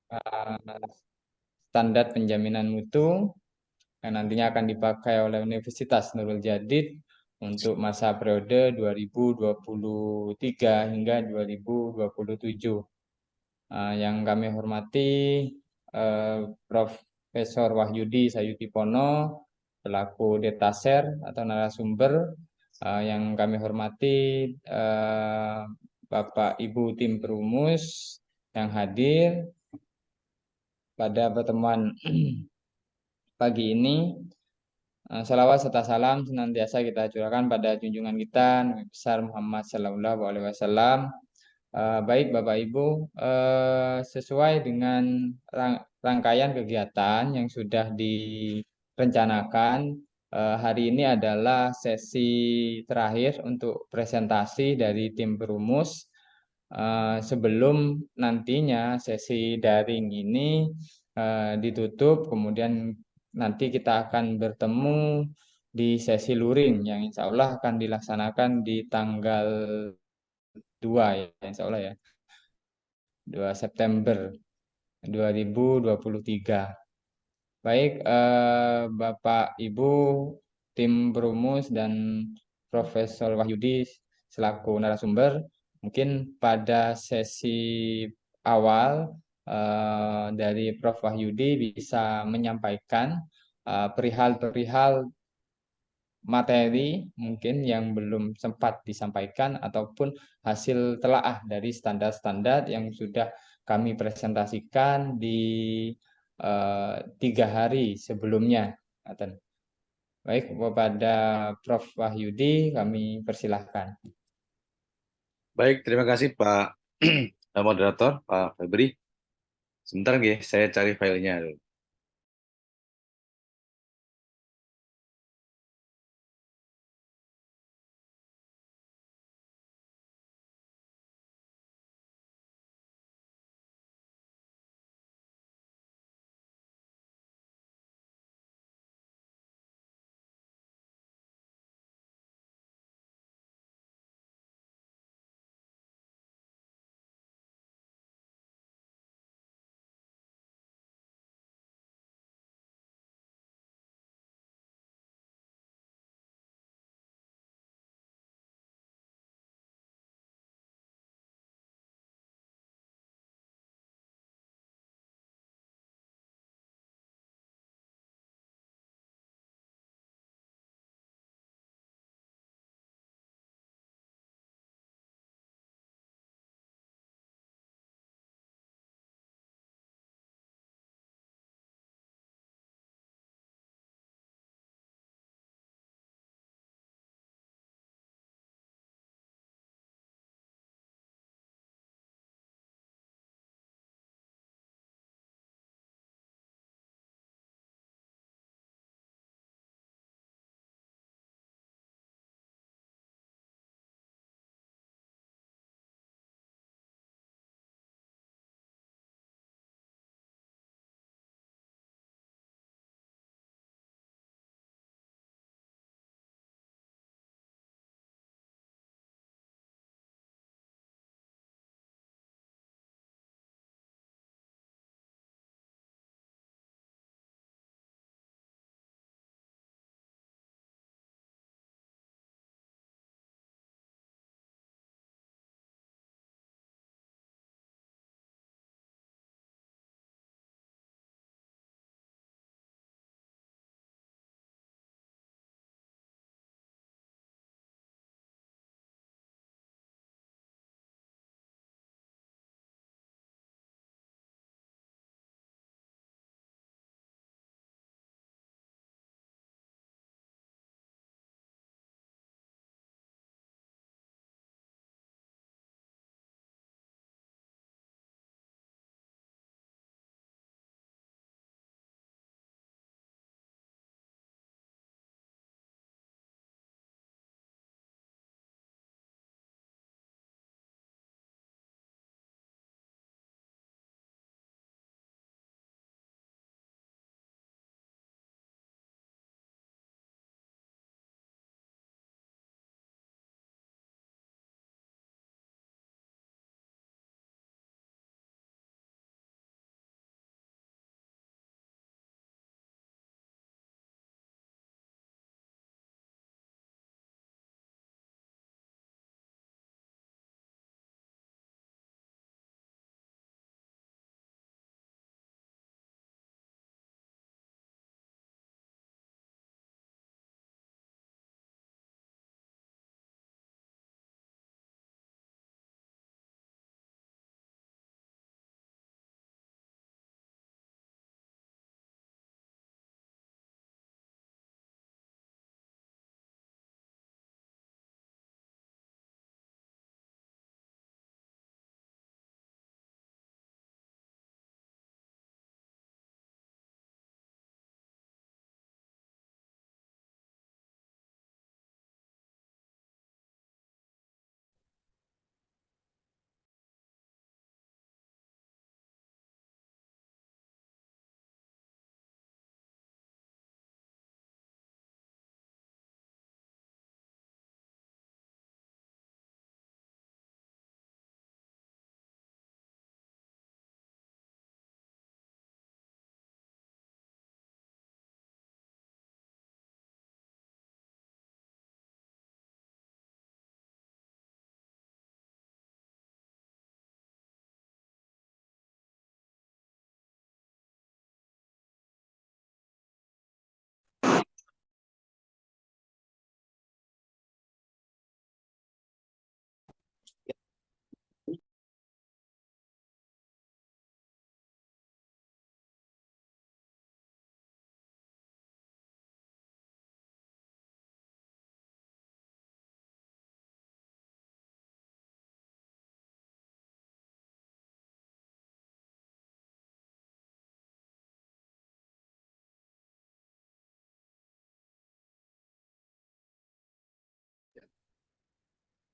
eh, standar penjaminan mutu yang nantinya akan dipakai oleh Universitas Nurul Jadid untuk masa periode 2023 hingga 2027. Yang kami hormati Profesor Wahyudi Sayutipono selaku Detaser atau narasumber. Yang kami hormati eh, Bapak Ibu tim perumus yang hadir pada pertemuan pagi ini. Salawat serta salam senantiasa kita curahkan pada junjungan kita Nabi besar Muhammad Sallallahu Alaihi Wasallam. Baik Bapak Ibu, sesuai dengan rangkaian kegiatan yang sudah direncanakan, hari ini adalah sesi terakhir untuk presentasi dari tim perumus. Sebelum nantinya sesi daring ini ditutup, kemudian nanti kita akan bertemu di sesi luring yang insya Allah akan dilaksanakan di tanggal 2 ya, insya Allah ya, 2 September 2023. Baik, Bapak Ibu tim perumus dan Profesor Wahyudi selaku narasumber, mungkin pada sesi awal dari Prof Wahyudi bisa menyampaikan perihal-perihal materi mungkin yang belum sempat disampaikan ataupun hasil telaah dari standar-standar yang sudah kami presentasikan di 3 hari sebelumnya. Baik, kepada Prof. Wahyudi kami persilahkan. Baik, terima kasih Pak Moderator, Pak Febri. Sebentar nggih, saya cari filenya dulu.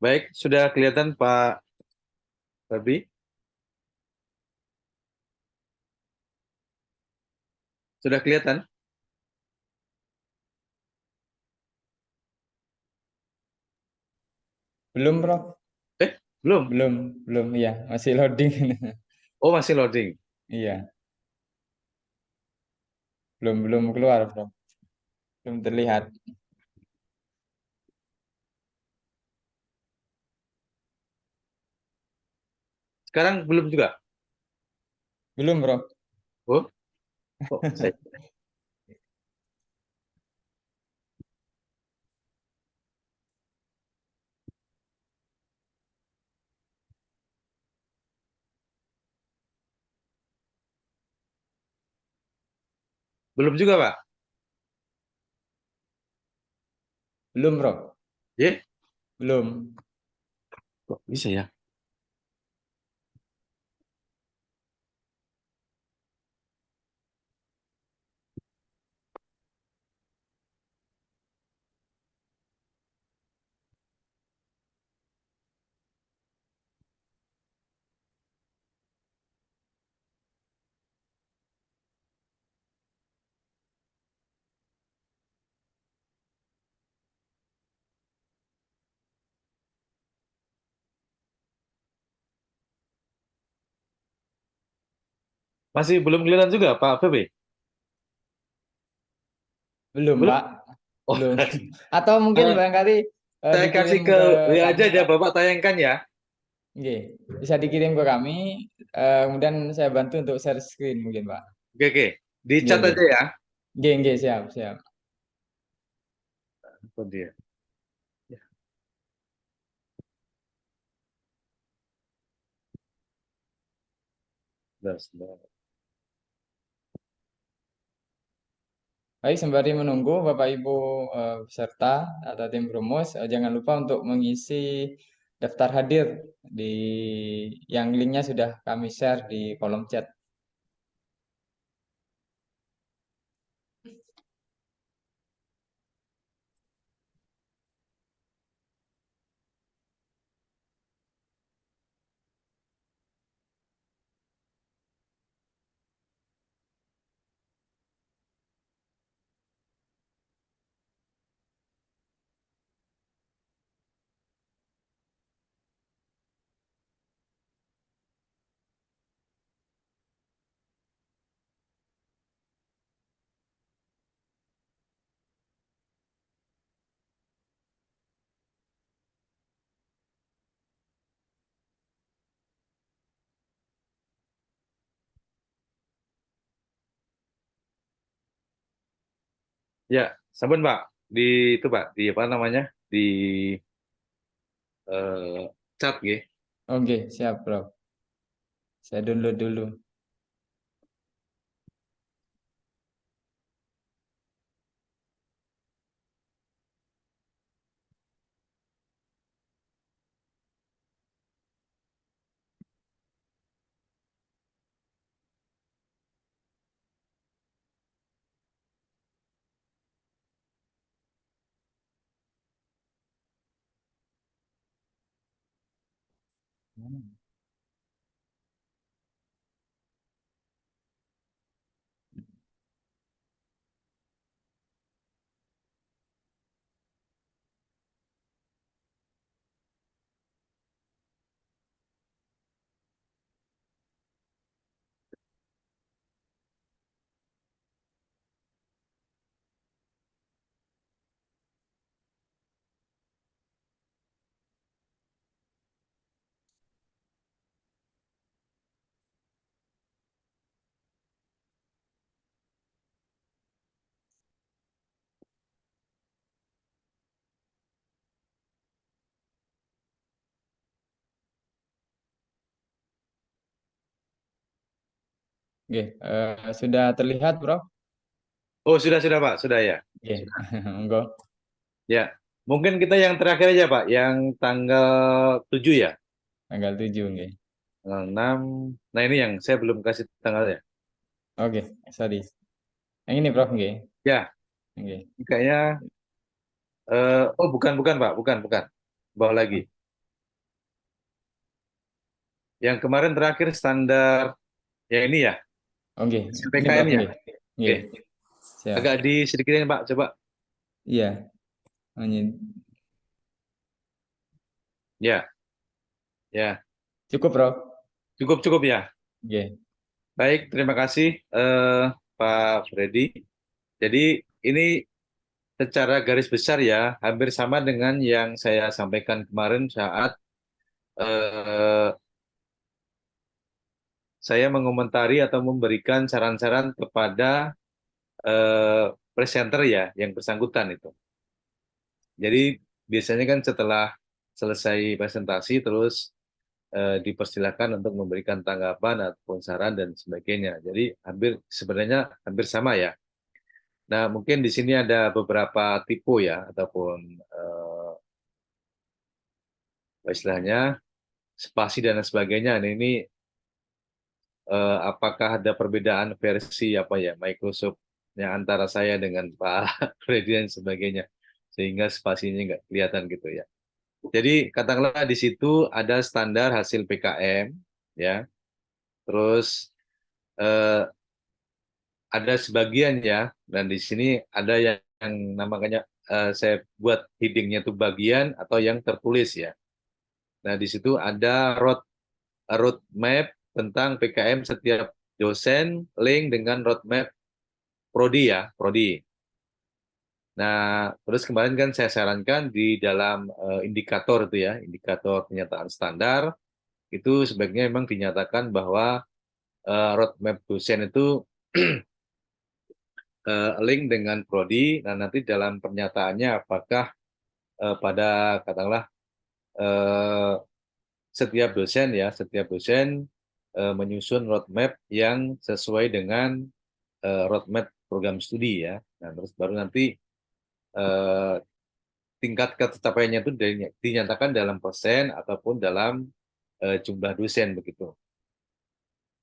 Baik, sudah kelihatan Pak Febri? Sudah kelihatan? Belum, Prof. Belum. Belum, ya, masih loading. Oh, masih loading. Iya, belum keluar, Prof. Belum terlihat. Sekarang belum juga. Belum, Prof. Oh, kok saya belum juga, Pak? Belum, Prof. Ya, Belum. kok bisa ya? Masih belum kelihatan juga, Pak Febri? Belum, Belum. Pak. Oh, Belum. Atau mungkin eh, barangkali saya kasih dikirim ke ke WA aja, kami, aja Pak. Bapak tayangkan ya. Oke, bisa dikirim ke kami. Kemudian saya bantu untuk share screen mungkin, Pak. Oke, oke. Di Oke, chat oke. aja ya. Oke, siap, siap. Apa dia? Ya, sebentar, sebentar. Baik, sembari menunggu Bapak Ibu peserta atau tim Rumus, jangan lupa untuk mengisi daftar hadir di yang linknya sudah kami share di kolom chat. Ya, sabar Pak. Di itu Pak, di apa namanya? Di chat gitu. Oke, siap, Bro. Saya download dulu. Oke, sudah terlihat, Bro? Oh, sudah Pak, sudah ya. Oke, Sudah. monggo. Ya. Mungkin kita yang terakhir aja Pak, yang tanggal 7 ya. Tanggal 7, oke. Tanggal 6. Nah, ini yang saya belum kasih tanggalnya. Oke, sorry. Yang ini, Prof, oke. Ya, Oke. ini kayaknya oh bukan bukan Pak, bukan. Bawah lagi. Yang kemarin terakhir standar yang ini ya, Oke, ini Pak PKM ya. Oke. Oke, Oke, siap. agak di sedikitin Pak, coba. Iya, hanya Ya, ya, cukup, Bro. cukup cukup ya. Oke. Baik, terima kasih Pak Freddy. Jadi ini secara garis besar ya, hampir sama dengan yang saya sampaikan kemarin saat eh, saya mengomentari atau memberikan saran-saran kepada eh, presenter ya, yang bersangkutan itu. Jadi biasanya kan setelah selesai presentasi terus dipersilakan untuk memberikan tanggapan ataupun saran dan sebagainya. Jadi sebenarnya hampir sama ya. Nah, mungkin di sini ada beberapa tipe ya ataupun istilahnya spasi dan sebagainya. Nah, ini apakah ada perbedaan versi apa ya Microsoft yang antara saya dengan Pak Freddy dan sebagainya sehingga spasinya nggak kelihatan gitu ya. Jadi katakanlah di situ ada standar hasil PKM ya. Terus eh, ada sebagian ya, dan di sini ada yang namanya saya buat headingnya itu bagian atau yang tertulis ya. Nah di situ ada roadmap tentang PKM setiap dosen, link dengan roadmap prodi ya, prodi. Nah terus kemarin kan saya sarankan di dalam indikator itu ya, indikator penyataan standar itu sebaiknya memang dinyatakan bahwa roadmap dosen itu link dengan prodi. Nah nanti dalam pernyataannya apakah pada katakanlah eh, setiap dosen menyusun roadmap yang sesuai dengan roadmap program studi ya. Nah, terus baru nanti eh, tingkat kecapaiannya itu dinyatakan dalam persen ataupun dalam jumlah dosen begitu.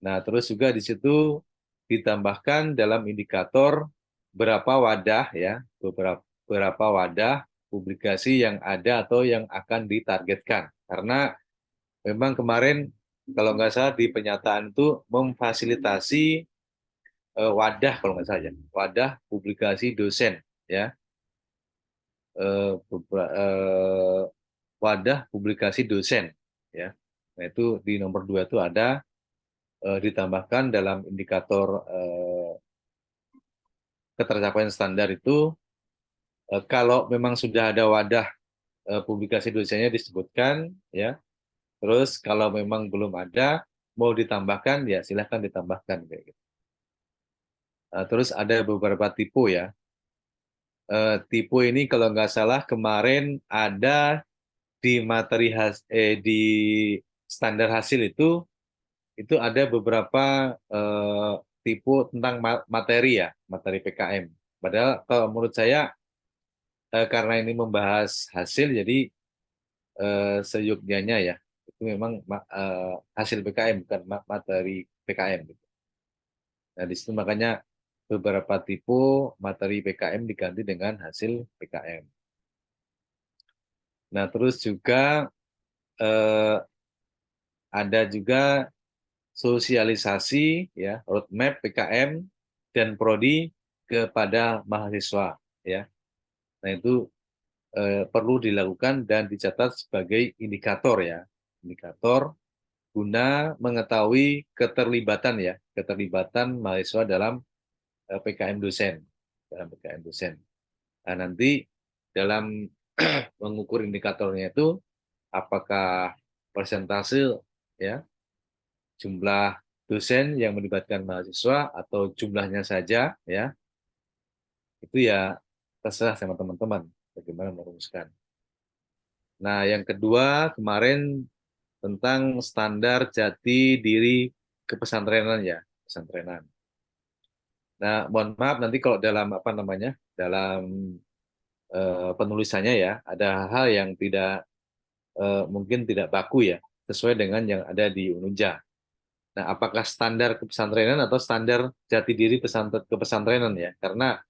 Nah, terus juga di situ ditambahkan dalam indikator berapa wadah ya, beberapa wadah publikasi yang ada atau yang akan ditargetkan. Karena memang kemarin kalau nggak salah di penyataan itu memfasilitasi wadah kalau nggak salah ya, wadah publikasi dosen ya, wadah publikasi dosen ya. Nah itu di nomor 2 itu ada ditambahkan dalam indikator ketercapaian standar itu kalau memang sudah ada wadah publikasi dosennya disebutkan ya. Terus kalau memang belum ada mau ditambahkan ya silahkan ditambahkan kayak gitu. Terus ada beberapa tipe ya. Tipe ini kalau nggak salah kemarin ada di di standar hasil itu ada beberapa tipe tentang materi ya, materi PKM. Padahal kalau menurut saya karena ini membahas hasil jadi seyogyanya ya itu memang hasil PKM bukan materi PKM gitu. Nah di situ makanya beberapa tipe materi PKM diganti dengan hasil PKM. Nah terus juga eh, ada juga sosialisasi ya roadmap PKM dan prodi kepada mahasiswa ya. Nah itu perlu dilakukan dan dicatat sebagai indikator ya, indikator guna mengetahui keterlibatan ya, keterlibatan mahasiswa dalam PKM dosen, dalam PKM dosen. Nah, nanti dalam mengukur indikatornya itu apakah persentase ya, jumlah dosen yang melibatkan mahasiswa atau jumlahnya saja ya, itu ya terserah sama teman-teman bagaimana merumuskan. Nah, yang kedua kemarin tentang standar jati diri kepesantrenan ya, pesantrenan. Nah, mohon maaf nanti kalau dalam apa namanya, dalam penulisannya ya, ada hal yang tidak mungkin tidak baku ya, sesuai dengan yang ada di Ununja. Nah, apakah standar kepesantrenan atau standar jati diri kepesantrenan ya? Karena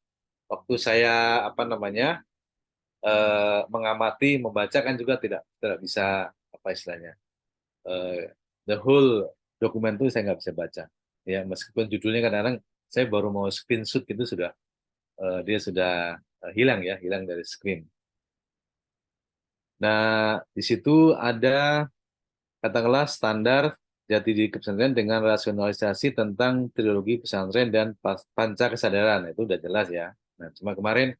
waktu saya apa namanya mengamati, membaca kan juga tidak tidak bisa apa istilahnya the whole dokumen itu saya nggak bisa baca. Ya, meskipun judulnya kadang-kadang saya baru mau screenshot gitu sudah dia sudah hilang ya, hilang dari screen. Nah, di situ ada katakanlah standar jati diri pesantren dengan rasionalisasi tentang trilogi pesantren dan panca kesadaran. Itu udah jelas ya. Nah, cuma kemarin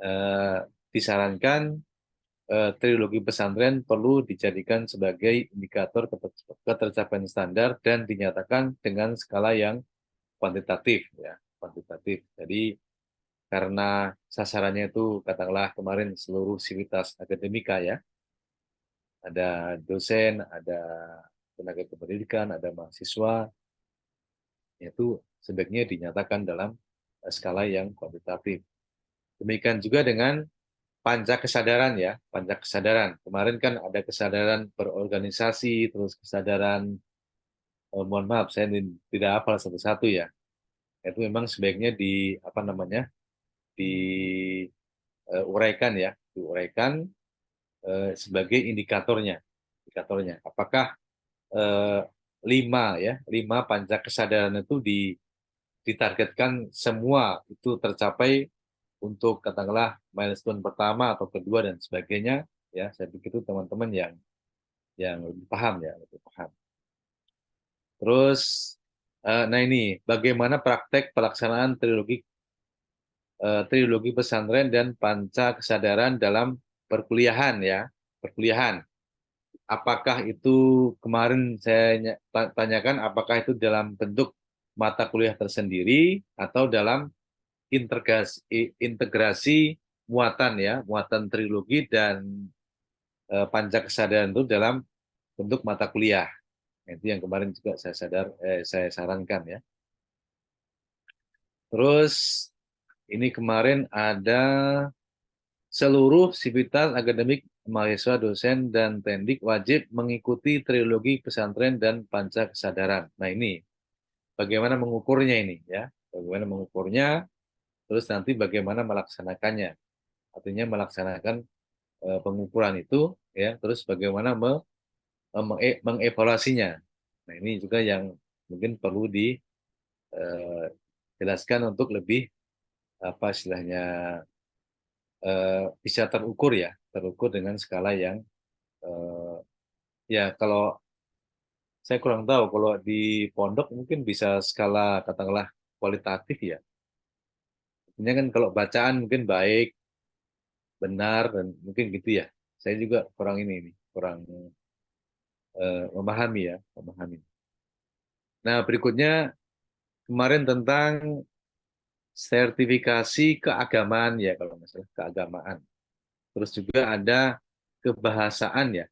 eh, disarankan trilogi pesantren perlu dijadikan sebagai indikator ketercapaian standar dan dinyatakan dengan skala yang kuantitatif ya, kuantitatif. Jadi karena sasarannya itu katakanlah kemarin seluruh sivitas akademika ya, ada dosen, ada tenaga kependidikan, ada mahasiswa, itu sebaiknya dinyatakan dalam skala yang kuantitatif. Demikian juga dengan panca kesadaran ya, panca kesadaran. Kemarin kan ada kesadaran berorganisasi, terus kesadaran, mohon maaf, saya tidak hafal satu-satu ya. Itu memang sebaiknya di apa namanya, diuraikan ya, diuraikan sebagai indikatornya, indikatornya. Apakah eh, lima panca kesadaran itu ditargetkan semua itu tercapai untuk katakanlah milestone pertama atau kedua dan sebagainya ya, saya pikir itu teman-teman yang lebih paham ya, lebih paham. Terus nah ini bagaimana praktek pelaksanaan trilogi pesantren dan panca kesadaran dalam perkuliahan ya, perkuliahan. Apakah itu kemarin saya tanyakan apakah itu dalam bentuk mata kuliah tersendiri atau dalam integrasi muatan ya, muatan trilogi dan panca kesadaran itu dalam bentuk mata kuliah. Itu yang kemarin juga saya sarankan ya. Terus ini kemarin ada seluruh sivitas akademik, mahasiswa, dosen, dan tendik wajib mengikuti trilogi pesantren dan panca kesadaran. Nah ini bagaimana mengukurnya ini ya, bagaimana mengukurnya, terus nanti bagaimana melaksanakannya. Artinya melaksanakan pengukuran itu ya, terus bagaimana mengevaluasinya. Nah ini juga yang mungkin perlu dijelaskan untuk lebih apa istilahnya bisa terukur ya, terukur dengan skala yang eh, ya kalau saya kurang tahu kalau di pondok mungkin bisa skala katakanlah kualitatif ya. Artinya kan kalau bacaan mungkin baik, benar dan mungkin gitu ya. Saya juga kurang ini kurang memahami ya, memahami. Nah, berikutnya kemarin tentang sertifikasi keagamaan ya kalau nggak salah keagamaan. Terus juga ada kebahasaan ya.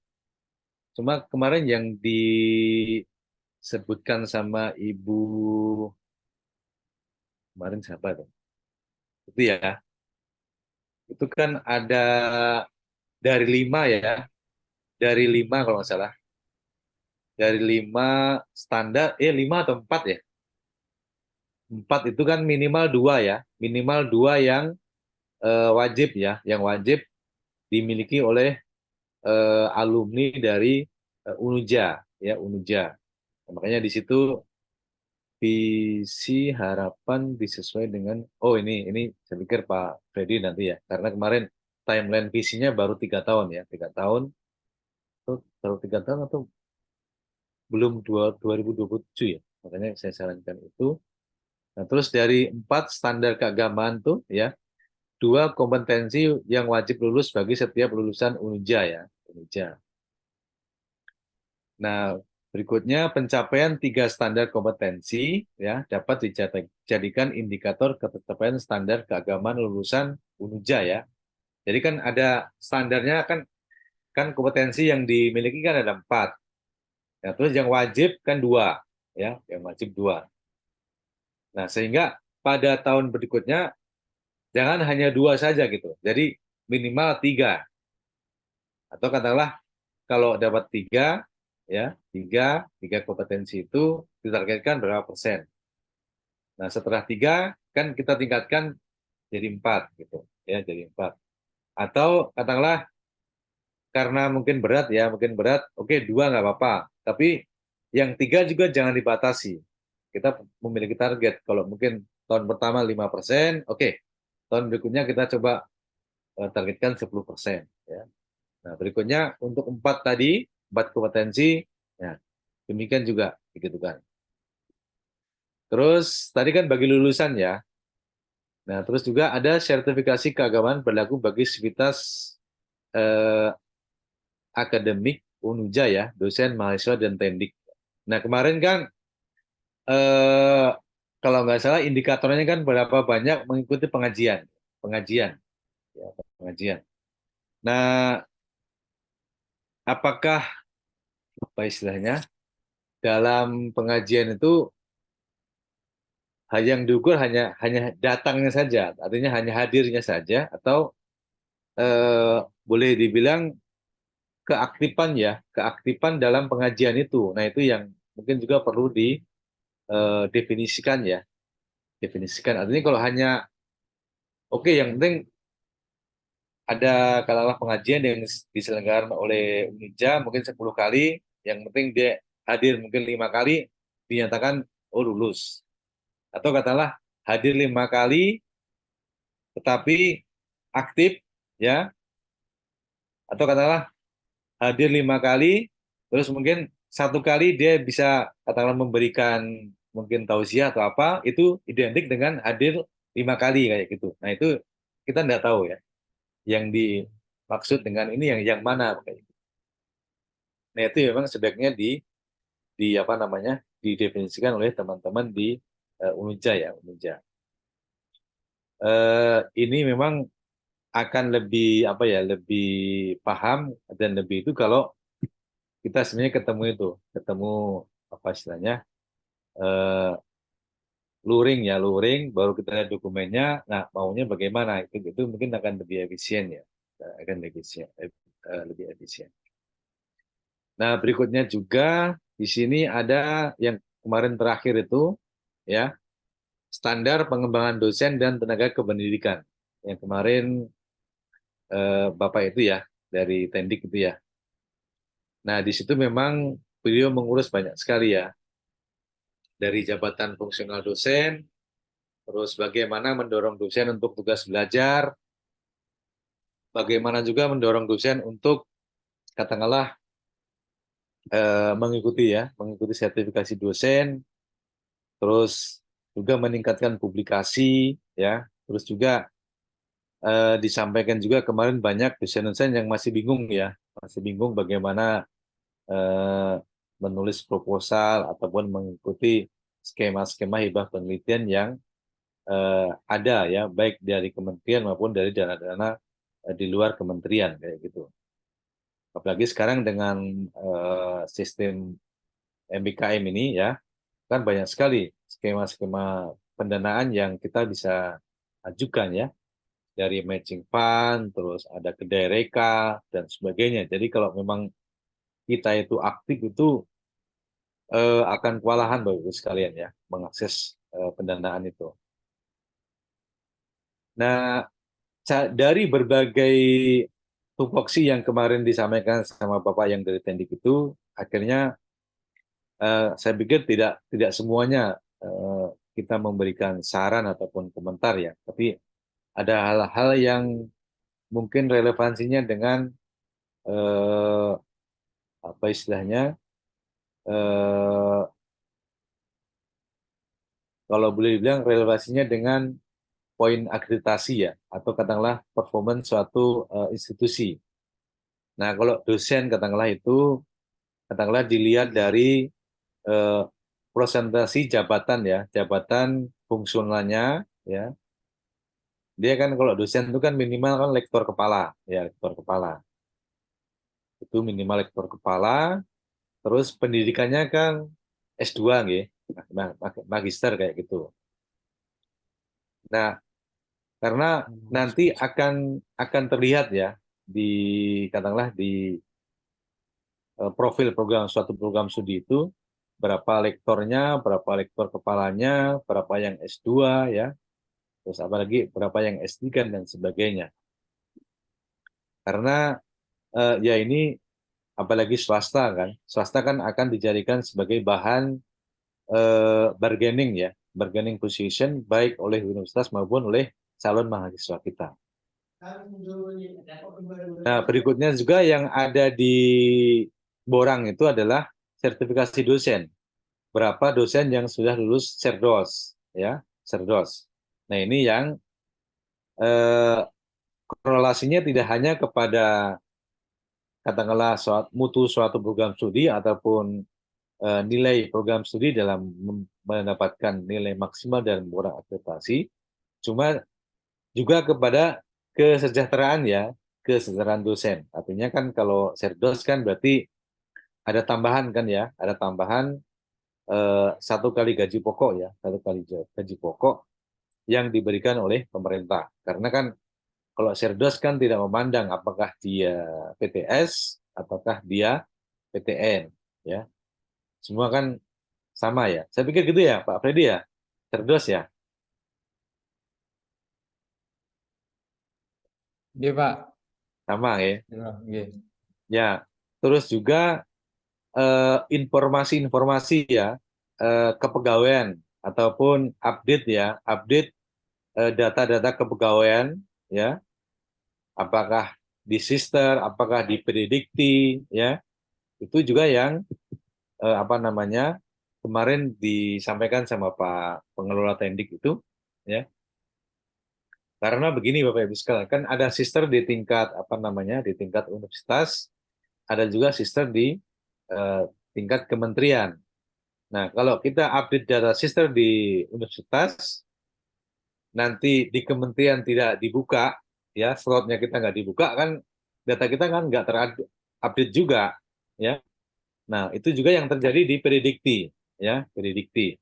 Cuma kemarin yang disebutkan sama Ibu kemarin siapa tuh? Itu ya, itu kan ada dari lima ya, dari lima kalau nggak salah, dari lima standar, lima atau empat ya, empat itu kan minimal dua ya, minimal dua yang wajib ya, yang wajib dimiliki oleh alumni dari Unuja ya, Unuja. Nah, makanya di situ visi harapan disesuaikan dengan ini saya pikir Pak Freddy nanti ya, karena kemarin timeline visinya baru 3 tahun ya, 3 tahun atau baru 3 tahun atau belum 2027 ya, makanya saya sarankan itu. Nah terus dari empat standar keagamaan tuh ya, dua kompetensi yang wajib lulus bagi setiap lulusan Unuja ya, Unuja. Nah, berikutnya pencapaian tiga standar kompetensi ya dapat dijadikan indikator pencapaian standar keagamaan lulusan Unuja ya. Jadi kan ada standarnya kan kan kompetensi yang dimiliki kan ada empat. Ya, terus yang wajib kan dua ya, yang wajib dua. Nah, sehingga pada tahun berikutnya jangan hanya dua saja gitu. Jadi minimal tiga atau katakanlah kalau dapat tiga ya tiga kompetensi itu ditargetkan berapa persen. Nah setelah tiga kan kita tingkatkan jadi empat gitu ya jadi empat. Atau katakanlah karena mungkin berat ya mungkin berat oke dua nggak apa-apa tapi yang 3 juga jangan dibatasi. Kita memiliki target. Kalau mungkin tahun pertama 5%, oke. Tahun berikutnya kita coba targetkan 10%. Ya. Nah, berikutnya untuk 4 tadi, 4 kompetensi, ya, demikian juga, begitu kan. Terus tadi kan bagi lulusan ya. Nah, terus juga ada sertifikasi keagamaan berlaku bagi sivitas eh, akademik Unuja ya, dosen, mahasiswa, dan tendik. Nah, kemarin kan eh, kalau nggak salah indikatornya kan berapa banyak mengikuti pengajian, pengajian, ya, pengajian. Nah, apakah apa istilahnya dalam pengajian itu yang diukur hanya hanya datangnya saja, artinya hanya hadirnya saja, atau eh, boleh dibilang keaktifan ya, keaktifan dalam pengajian itu. Nah, itu yang mungkin juga perlu didefinisikan ya, definisikan. Artinya kalau hanya oke, yang penting ada katakanlah pengajian yang diselenggarakan oleh Unija mungkin 10 kali, yang penting dia hadir mungkin 5 kali, dinyatakan oh lulus. Atau katakanlah hadir 5 kali tetapi aktif ya, atau katakanlah hadir 5 kali terus mungkin 1 kali dia bisa katakanlah memberikan mungkin tausiah atau apa, itu identik dengan hadir 5 kali kayak gitu. Nah itu kita nggak tahu ya yang dimaksud dengan ini yang mana kayak gitu. Nah itu memang sebaiknya di apa namanya didefinisikan oleh teman-teman di Unija ya, Unija. Ini memang akan lebih apa ya, lebih paham dan lebih itu kalau kita sebenarnya ketemu itu, ketemu apa istilahnya, eh, luring ya, luring, baru kita lihat dokumennya, nah maunya bagaimana, itu mungkin akan lebih efisien ya, akan lebih efisien, lebih efisien. Nah berikutnya juga di sini ada yang kemarin terakhir itu ya, standar pengembangan dosen dan tenaga kependidikan yang kemarin Bapak itu ya dari Tendik itu ya. Nah di situ memang beliau mengurus banyak sekali ya, dari jabatan fungsional dosen, terus bagaimana mendorong dosen untuk tugas belajar, bagaimana juga mendorong dosen untuk katakanlah mengikuti ya, mengikuti sertifikasi dosen, terus juga meningkatkan publikasi ya, terus juga disampaikan juga kemarin banyak dosen-dosen yang masih bingung ya, masih bingung bagaimana eh, menulis proposal ataupun mengikuti skema-skema hibah penelitian yang ada ya, baik dari kementerian maupun dari dana-dana di luar kementerian kayak gitu. Apalagi sekarang dengan sistem MBKM ini ya, kan banyak sekali skema-skema pendanaan yang kita bisa ajukan ya, dari matching fund, terus ada kedai reka dan sebagainya. Jadi kalau memang kita itu aktif itu akan kewalahan Bapak Ibu sekalian ya mengakses pendanaan itu. Nah, dari berbagai tupoksi yang kemarin disampaikan sama Bapak yang dari Tendik itu, akhirnya saya pikir tidak tidak semuanya eh, kita memberikan saran ataupun komentar ya, tapi ada hal-hal yang mungkin relevansinya dengan eh, apa istilahnya, eh, kalau boleh dibilang relevansinya dengan poin akreditasi ya, atau katakanlah performance suatu institusi. Nah, kalau dosen katakanlah itu katakanlah dilihat dari eh, presentasi jabatan ya, jabatan fungsionalnya ya. Dia kan kalau dosen itu kan minimal kan lektor kepala ya, lektor kepala. Itu minimal lektor kepala, terus pendidikannya kan S2 nggih, magister kayak gitu. Nah, karena nanti akan terlihat ya di katakanlah di profil program suatu program studi itu berapa lektornya, berapa lektor kepalanya, berapa yang S2 ya, terus apalagi berapa yang S3 dan sebagainya. Karena ya ini apalagi swasta kan. Swasta kan akan dijadikan sebagai bahan bargaining ya, bargaining position baik oleh universitas maupun oleh calon mahasiswa kita. Nah, berikutnya juga yang ada di Borang itu adalah sertifikasi dosen. Berapa dosen yang sudah lulus Cerdos, ya, Cerdos. Nah, ini yang eh, korelasinya tidak hanya kepada katakanlah mutu suatu program studi ataupun nilai program studi dalam mendapatkan nilai maksimal dan program akreditasi, cuma juga kepada kesejahteraan ya, kesejahteraan dosen. Artinya kan kalau Cerdos kan berarti ada tambahan kan ya, ada tambahan satu kali gaji pokok ya, satu kali gaji pokok yang diberikan oleh pemerintah. Karena kan kalau Cerdos kan tidak memandang apakah dia PTS ataukah dia PTN ya. Semua kan sama ya. Saya pikir gitu ya, Pak Freddy ya. Cerdos ya. Iya, Pak. Sama ya. Ya, oke. Ya. Terus juga informasi-informasi ya kepegawaian ataupun update ya, update data-data kepegawaian ya, apakah di Sister, apakah di Predikti ya, itu juga yang apa namanya kemarin disampaikan sama Pak Pengelola Tendik itu ya. Karena begini Bapak Ibu sekalian, kan ada sister di tingkat apa namanya di tingkat universitas, ada juga sister di eh, tingkat kementerian. Nah, kalau kita update data sister di universitas, nanti di kementerian tidak dibuka, ya slotnya kita nggak dibuka kan, data kita kan nggak terupdate juga, ya. Nah, itu juga yang terjadi di Predikti, ya, Predikti.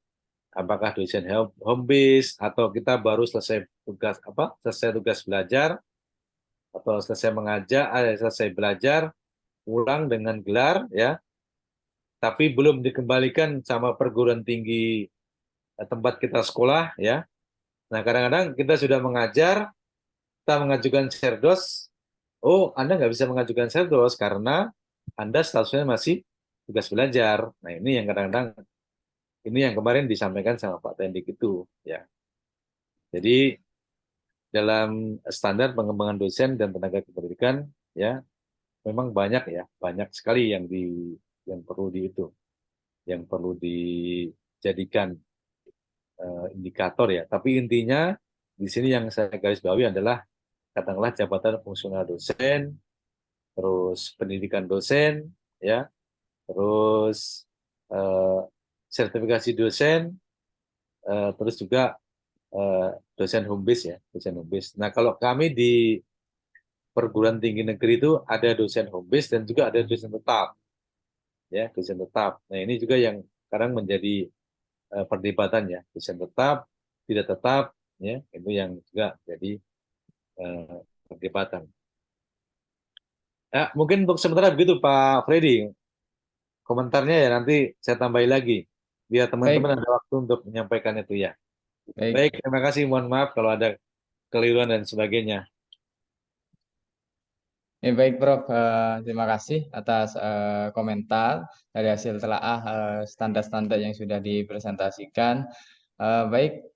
Apakah dosen home base atau kita baru selesai tugas apa, selesai tugas belajar atau selesai mengajar, selesai belajar, pulang dengan gelar, ya, tapi belum dikembalikan sama perguruan tinggi tempat kita sekolah, ya. Nah, kadang-kadang kita sudah mengajar, kita mengajukan Serdos, oh, Anda nggak bisa mengajukan Serdos karena Anda statusnya masih tugas belajar. Nah, ini yang kadang-kadang, ini yang kemarin disampaikan sama Pak Tendik itu, ya. Jadi, dalam standar pengembangan dosen dan tenaga kependidikan, ya, memang banyak ya, banyak sekali yang perlu di itu, yang perlu dijadikan indikator ya. Tapi intinya di sini yang saya garis bawahi adalah katakanlah jabatan fungsional dosen, terus pendidikan dosen, ya, terus eh, sertifikasi dosen, terus juga eh, dosen home base ya, dosen home base. Nah kalau kami di perguruan tinggi negeri itu ada dosen home base dan juga ada dosen tetap, ya, dosen tetap. Nah ini juga yang sekarang menjadi perdebatan ya, dosen tetap, tidak tetap, ya, itu yang juga jadi perdebatan. Ya, mungkin untuk sementara begitu Pak Freddy. Komentarnya ya nanti saya tambahin lagi. Biar teman-teman Baik, ada waktu untuk menyampaikan itu ya. Baik, baik. terima kasih. Mohon maaf kalau ada keliruan dan sebagainya. Baik, Prof. Terima kasih atas komentar dari hasil telaah standar-standar yang sudah dipresentasikan. Baik,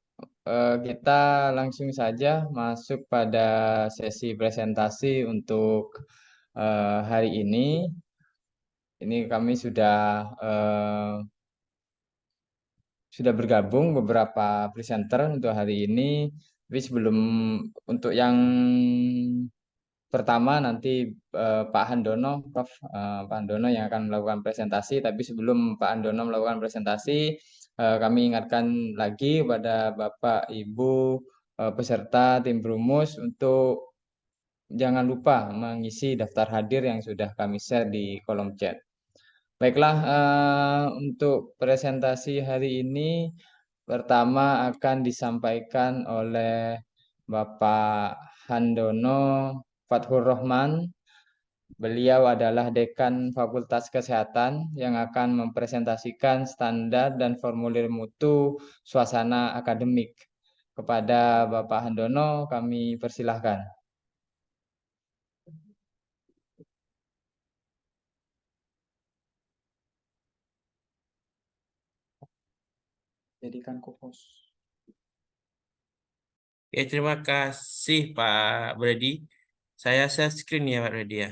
kita langsung saja masuk pada sesi presentasi untuk hari ini. Ini kami sudah bergabung beberapa presenter untuk hari ini. Tapi sebelum untuk yang pertama nanti Pak Handono, Prof. Pak Handono yang akan melakukan presentasi. Tapi sebelum Pak Handono melakukan presentasi, kami ingatkan lagi kepada Bapak, Ibu, peserta tim Brumus untuk jangan lupa mengisi daftar hadir yang sudah kami share di kolom chat. Baiklah, untuk presentasi hari ini pertama akan disampaikan oleh Bapak Handono Fathur Rahman. Beliau adalah Dekan Fakultas Kesehatan yang akan mempresentasikan standar dan formulir mutu suasana akademik. Kepada Bapak Handono, kami persilahkan. jadikan co-host. Oke, terima kasih Pak Brady. Saya share screen ya Pak Brady ya.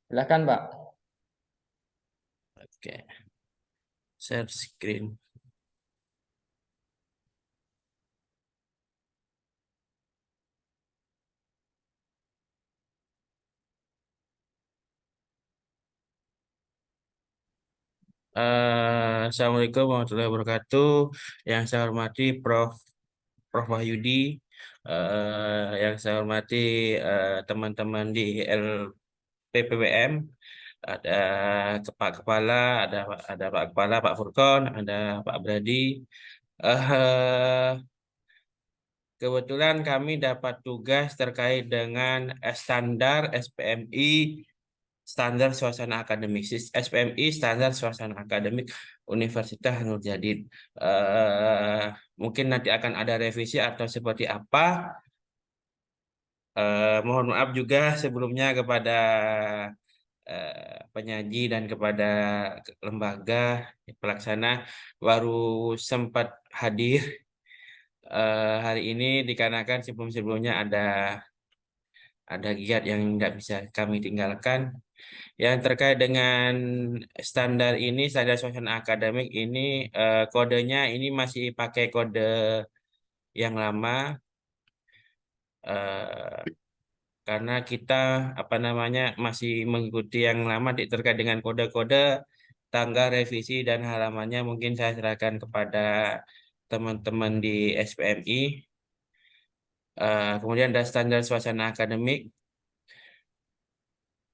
Silakan, Pak. Oke, share screen. Assalamualaikum warahmatullahi wabarakatuh. Yang saya hormati Prof. Wahyudi, yang saya hormati teman-teman di LPPWM, ada Pak Kepala, ada Pak Kepala, Pak Furkon, ada Pak Brady. Kebetulan kami dapat tugas terkait dengan standar SPMI, standar suasana akademik, SPMI standar suasana akademik Universitas Nur Jadid. Mungkin nanti akan ada revisi atau seperti apa. Mohon maaf juga sebelumnya kepada penyaji dan kepada lembaga pelaksana baru sempat hadir hari ini dikarenakan sebelum-sebelumnya ada giat yang tidak bisa kami tinggalkan. Yang terkait dengan standar ini, standar suasana akademik ini, kodenya ini masih pakai kode yang lama, karena kita masih mengikuti yang lama terkait dengan kode-kode, tanggal revisi dan halamannya mungkin saya serahkan kepada teman-teman di SPMI. Kemudian ada standar suasana akademik,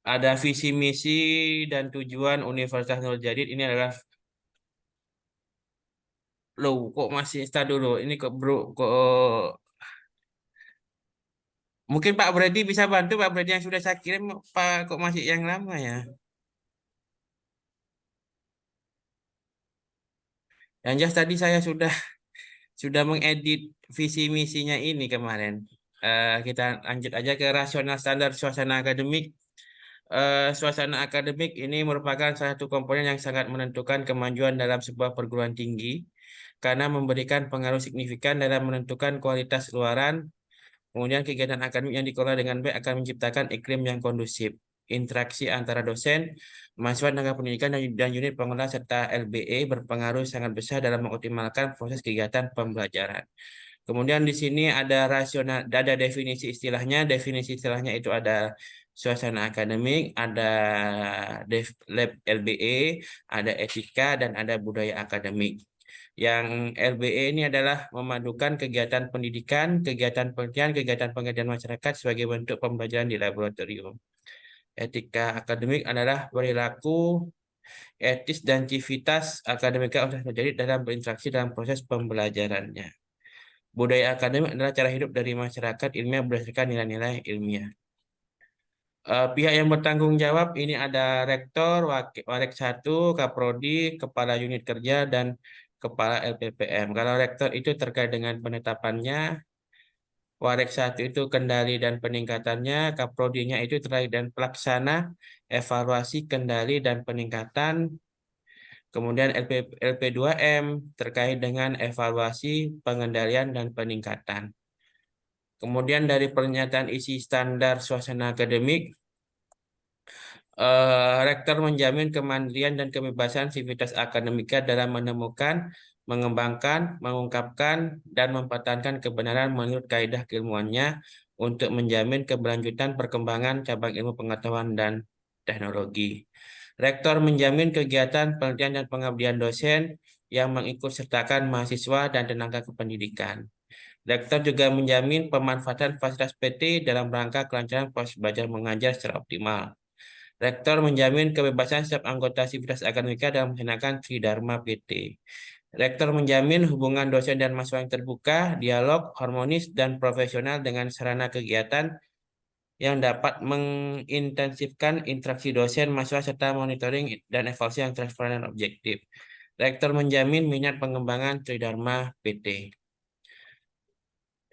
ada visi misi dan tujuan Universitas Nur Jadid. Ini adalah kok masih start dulu. Ini kok bro kok mungkin Pak Brady bisa bantu, Pak Brady yang sudah saya kirim, Pak kok masih yang lama ya. Yang jelas tadi saya sudah mengedit visi misinya ini kemarin. Kita lanjut aja ke rasional standar suasana akademik. Suasana akademik ini merupakan salah satu komponen yang sangat menentukan kemajuan dalam sebuah perguruan tinggi karena memberikan pengaruh signifikan dalam menentukan kualitas luaran. Kemudian kegiatan akademik yang dikelola dengan baik akan menciptakan iklim yang kondusif. Interaksi antara dosen, mahasiswa, tenaga pendidikan, dan unit pengelola serta LBE berpengaruh sangat besar dalam mengoptimalkan proses kegiatan pembelajaran. Kemudian di sini ada rasional, ada definisi istilahnya. Definisi istilahnya itu ada suasana akademik, ada lab LBE, ada etika, dan ada budaya akademik. Yang LBE ini adalah memadukan kegiatan pendidikan, kegiatan penelitian, kegiatan pengabdian masyarakat sebagai bentuk pembelajaran di laboratorium. Etika akademik adalah perilaku etis dan civitas akademika harus terjadi dalam berinteraksi dalam proses pembelajarannya. Budaya akademik adalah cara hidup dari masyarakat ilmiah berdasarkan nilai-nilai ilmiah. Pihak yang bertanggung jawab ini ada rektor, Warek 1, Kaprodi, Kepala Unit Kerja, dan Kepala LPPM. Kalau rektor itu terkait dengan penetapannya, Warek 1 itu kendali dan peningkatannya, Kaprodinya itu terkait dan pelaksana, evaluasi, kendali, dan peningkatan. Kemudian LP2M terkait dengan evaluasi, pengendalian, dan peningkatan. Kemudian dari pernyataan isi standar suasana akademik, rektor menjamin kemandirian dan kebebasan sivitas akademika dalam menemukan, mengembangkan, mengungkapkan, dan mempertahankan kebenaran menurut kaidah keilmuannya untuk menjamin keberlanjutan perkembangan cabang ilmu pengetahuan dan teknologi. Rektor menjamin kegiatan penelitian dan pengabdian dosen yang mengikutsertakan mahasiswa dan tenaga kependidikan. Rektor juga menjamin pemanfaatan fasilitas PT dalam rangka kelancaran proses belajar mengajar secara optimal. Rektor menjamin kebebasan setiap anggota sivitas akademika dalam melaksanakan Tridharma PT. Rektor menjamin hubungan dosen dan mahasiswa yang terbuka, dialog, harmonis, dan profesional dengan sarana kegiatan yang dapat mengintensifkan interaksi dosen, mahasiswa, serta monitoring dan evaluasi yang transparan dan objektif. Rektor menjamin minat pengembangan Tridharma PT.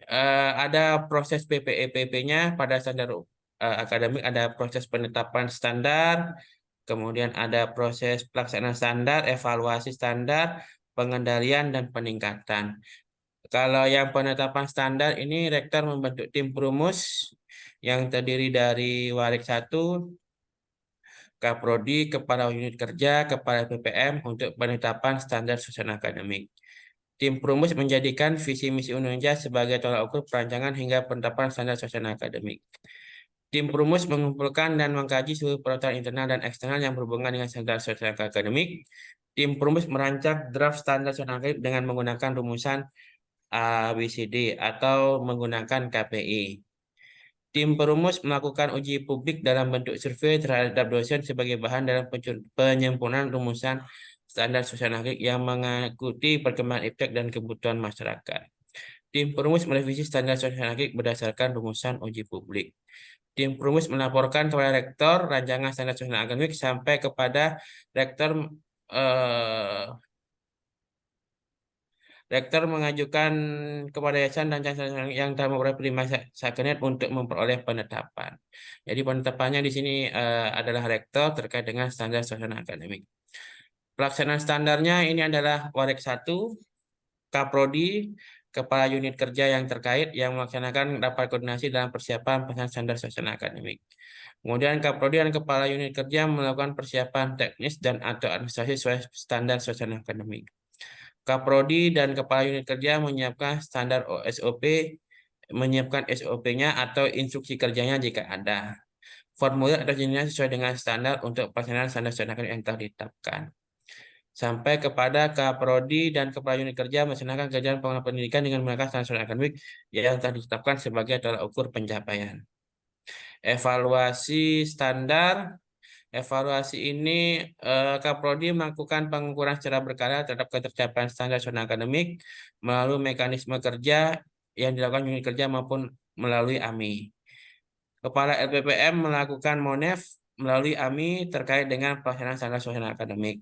Ada proses PPEPP-nya pada standar akademik, ada proses penetapan standar, kemudian ada proses pelaksanaan standar, evaluasi standar, pengendalian, dan peningkatan. Kalau yang penetapan standar ini Rektor membentuk tim perumus yang terdiri dari Warik 1, Kaprodi, Kepala Unit Kerja, Kepala PPM untuk penetapan standar susunan akademik. Tim perumus menjadikan visi misi Ununja sebagai tolak ukur perancangan hingga penetapan standar susunan akademik. Tim perumus mengumpulkan dan mengkaji seluruh peraturan internal dan eksternal yang berhubungan dengan standar susunan akademik. Tim perumus merancang draft standar susunan akademik dengan menggunakan rumusan ABCD atau menggunakan KPI. Tim perumus melakukan uji publik dalam bentuk survei terhadap dosen sebagai bahan dalam penyempurnaan rumusan standar susunan akademik yang mengikuti perkembangan iptek dan kebutuhan masyarakat. Tim perumus merevisi standar susunan akademik berdasarkan rumusan uji publik. Tim perumus melaporkan kepada rektor rancangan standar susunan akademik sampai kepada rektor Rektor mengajukan kepada yayasan dan yang telah memperoleh prima sakit untuk memperoleh penetapan. Jadi penetapannya di sini adalah rektor terkait dengan standar susunan akademik. Pelaksanaan standarnya ini adalah Warik 1, Kaprodi, Kepala Unit Kerja yang terkait yang melaksanakan rapat koordinasi dalam persiapan pelaksanaan standar susunan akademik. Kemudian Kaprodi dan Kepala Unit Kerja melakukan persiapan teknis dan atau administrasi sesuai standar susunan akademik. Kaprodi dan Kepala Unit Kerja menyiapkan standar SOP, menyiapkan SOP-nya atau instruksi kerjanya jika ada. Formulir atau jenisnya sesuai dengan standar untuk pelaksanaan standar susunan akademik yang telah ditetapkan. Sampai kepada Kaprodi dan Kepala Unit Kerja melaksanakan kegiatan pengembangan pendidikan dengan menggunakan standar susunan akademik yang telah ditetapkan sebagai tolak ukur pencapaian. Evaluasi standar. Evaluasi ini Kaprodi melakukan pengukuran secara berkala terhadap ketercapaian standar susunan akademik melalui mekanisme kerja yang dilakukan unit kerja maupun melalui AMI. Kepala LPPM melakukan MONEF melalui AMI terkait dengan pelaksanaan standar susunan akademik.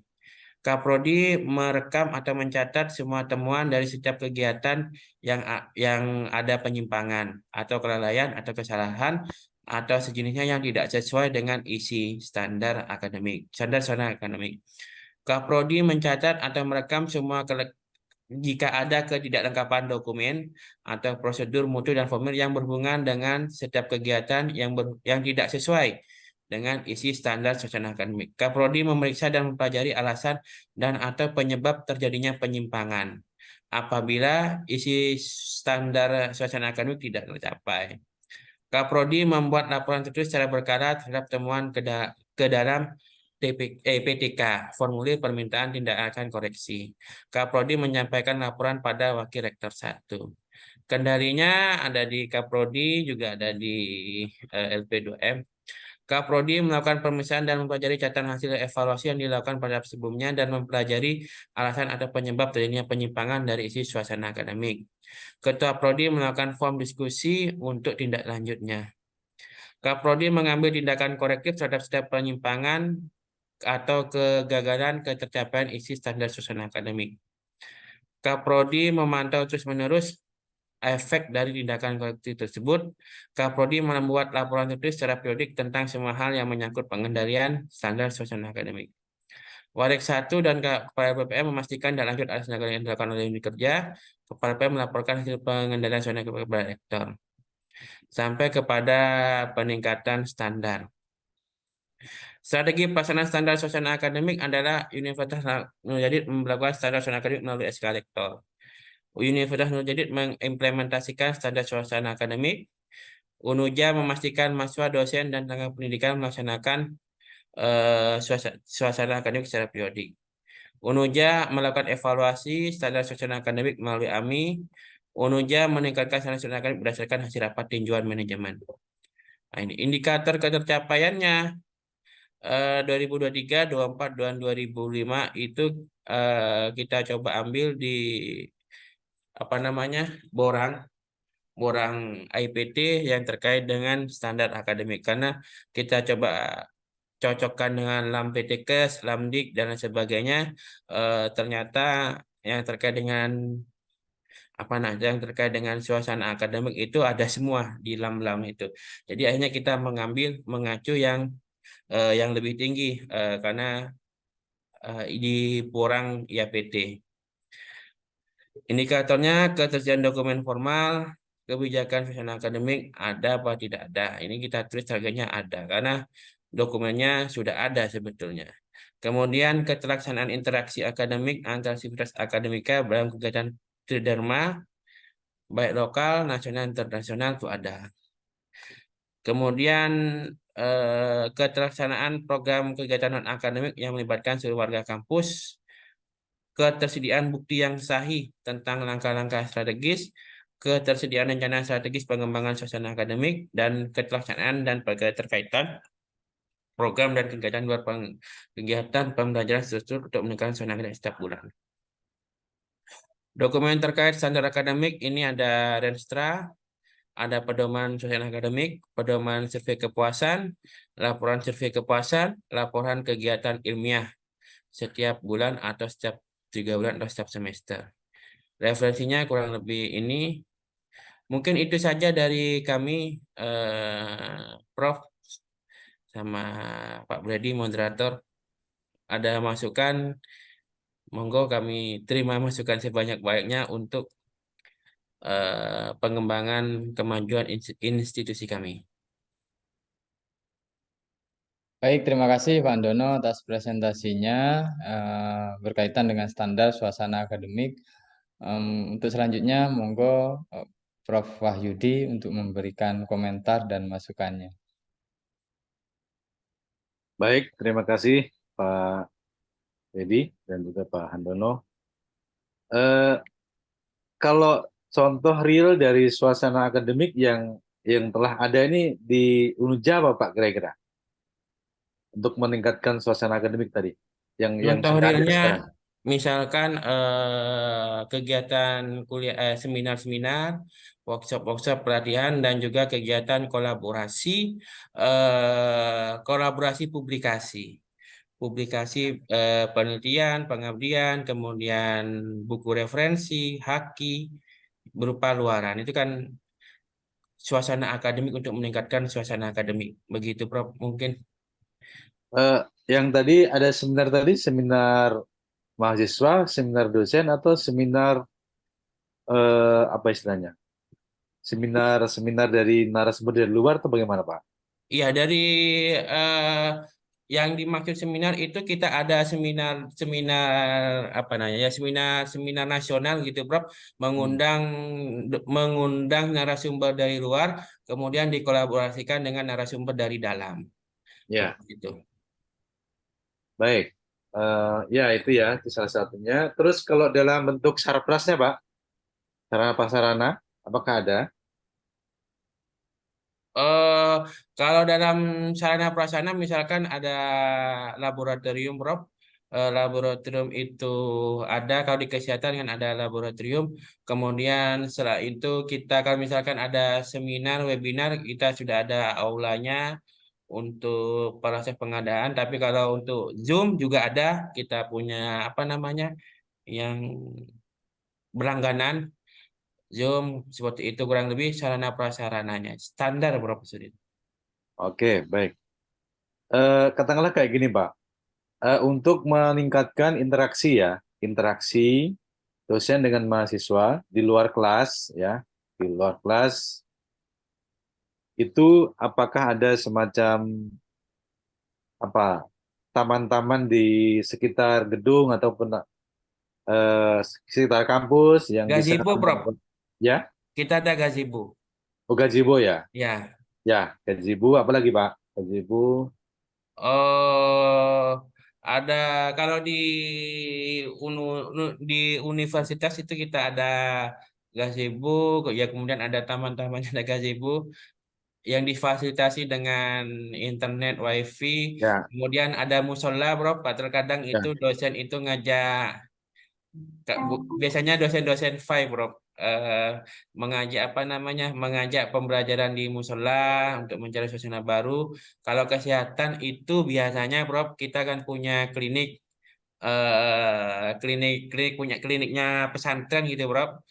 Kaprodi merekam atau mencatat semua temuan dari setiap kegiatan yang ada penyimpangan atau kelalaian atau kesalahan atau sejenisnya yang tidak sesuai dengan isi standar susunan akademik. Kaprodi mencatat atau merekam semua jika ada ketidaklengkapan dokumen atau prosedur mutu dan formulir yang berhubungan dengan setiap kegiatan yang tidak sesuai dengan isi standar susunan akademik. Kaprodi memeriksa dan mempelajari alasan dan atau penyebab terjadinya penyimpangan apabila isi standar susunan akademik tidak tercapai. Kaprodi membuat laporan tertulis secara berkala terhadap temuan ke dalam PTK, formulir permintaan tindakan koreksi. Kaprodi menyampaikan laporan pada Wakil Rektor 1. Kendalinya ada di Kaprodi, juga ada di LP2M. Kaprodi melakukan pemeriksaan dan mempelajari catatan hasil evaluasi yang dilakukan pada sebelumnya dan mempelajari alasan atau penyebab terjadinya penyimpangan dari isi suasana akademik. Ketua Prodi melakukan form diskusi untuk tindak lanjutnya. Kaprodi mengambil tindakan korektif terhadap setiap penyimpangan atau kegagalan ketercapaian isi standar susunan akademik. Kaprodi memantau terus-menerus efek dari tindakan korektif tersebut. Kaprodi membuat laporan tertulis secara periodik tentang semua hal yang menyangkut pengendalian standar susunan akademik. Warik 1 dan Kepala BPM memastikan dan lanjut atas tindakan yang dilakukan oleh unit kerja. Kepala BPM melaporkan hasil pengendalian susunan akademik kepada rektor. Sampai kepada peningkatan standar. Strategi pelaksanaan standar susunan akademik adalah Universitas Nurul Jadid melakukan standar susunan akademik melalui SK Rektor. Universitas Nurul Jadid mengimplementasikan standar suasana akademik. UNUJA memastikan mahasiswa, dosen, dan tenaga pendidikan melaksanakan suasana akademik secara periodik. UNUJA melakukan evaluasi standar suasana akademik melalui AMI. UNUJA meningkatkan standar suasana akademik berdasarkan hasil rapat tinjauan manajemen. Nah, ini indikator ketercapaiannya 2023, 24, dan 2005 itu kita coba ambil di borang IPT yang terkait dengan standar akademik, karena kita coba cocokkan dengan LAMPTKes, LAMDIK, dan sebagainya. Ternyata yang terkait dengan yang terkait dengan suasana akademik itu ada semua di LAM-LAM itu. Jadi akhirnya kita mengacu yang yang lebih tinggi karena di Porang IAPT. Indikatornya ketersediaan dokumen formal, kebijakan suasana akademik ada apa tidak ada. Ini kita tulis targetnya ada karena dokumennya sudah ada sebetulnya. Kemudian keterlaksanaan interaksi akademik antar sivitas akademika dalam kegiatan Tridharma baik lokal, nasional, internasional itu ada. Kemudian keterlaksanaan program kegiatan non akademik yang melibatkan seluruh warga kampus, ketersediaan bukti yang sahih tentang langkah-langkah strategis, ketersediaan rencana strategis pengembangan suasana akademik, dan keterlaksanaan dan keterkaitan program dan kegiatan luar kegiatan pembelajaran struktur untuk meningkatkan suasana akademik setiap bulan. Dokumen terkait standar akademik ini ada Renstra, ada pedoman suasana akademik, pedoman survei kepuasan, laporan survei kepuasan, laporan kegiatan ilmiah setiap bulan atau setiap 3 bulan atau setiap semester. Referensinya kurang lebih ini. Mungkin itu saja dari kami, Prof. sama Pak Brady, moderator. Ada masukan, monggo kami terima masukan sebanyak-banyaknya untuk pengembangan kemajuan institusi kami. Baik, terima kasih Pak Andono atas presentasinya berkaitan dengan standar suasana akademik. Untuk selanjutnya, monggo Prof. Wahyudi untuk memberikan komentar dan masukannya. Baik, terima kasih Pak Dedi dan juga Pak Handono. Eh, Kalau contoh real dari suasana akademik yang telah ada ini di Unuja apa Pak kira-kira untuk meningkatkan suasana akademik tadi yang Contoh sudah ada realnya, sekarang? misalkan kegiatan kuliah, seminar-seminar, workshop-workshop pelatihan, dan juga kegiatan kolaborasi publikasi penelitian, pengabdian, kemudian buku referensi, haki berupa luaran. Itu kan suasana akademik untuk meningkatkan suasana akademik. Begitu, Prof. Mungkin. Eh, yang tadi ada seminar mahasiswa, seminar dosen atau seminar apa istilahnya? Seminar dari narasumber dari luar atau bagaimana Pak? Iya, dari eh, yang dimaksud seminar itu kita ada seminar apa namanya ya, seminar nasional gitu, Prof. Hmm. Mengundang narasumber dari luar, kemudian dikolaborasikan dengan narasumber dari dalam. Ya, Seperti itu. baik. Ya itu salah satunya. Terus kalau dalam bentuk sarprasnya Pak, sarana prasarana, apakah ada? eh Kalau dalam sarana prasarana misalkan ada laboratorium, Prof. Laboratorium itu ada kalau di kesehatan kan ada laboratorium. Kemudian setelah itu kita kalau misalkan ada seminar, webinar, kita sudah ada aulanya untuk proses pengadaan. Tapi kalau untuk Zoom juga ada, kita punya apa namanya yang berlangganan Zoom, seperti itu kurang lebih sarana prasarananya standar, Prof. Sudin. Oke, baik. Katakanlah kayak gini Pak. Untuk meningkatkan interaksi dosen dengan mahasiswa di luar kelas, ya, di luar kelas itu apakah ada semacam apa taman-taman di sekitar gedung ataupun sekitar kampus yang bisa Gazebo, Prof. ya, Kita ada gazebo. oh gazebo ya, Ya. ya gazebo apalagi Pak, gazebo Oh, ada kalau di universitas itu kita ada gazebo, ya kemudian ada taman-taman ada gazebo yang difasilitasi dengan internet, wifi, ya, kemudian ada musola, Bro. Terkadang ya, itu dosen itu ngajak biasanya dosen-dosen five, Bro. eh, Mengajak apa namanya? Mengajak pembelajaran di musola untuk mencari suasana baru. Kalau kesehatan itu biasanya, Bro, kita kan punya klinik klinik klinik punya kliniknya pesantren gitu, Bro.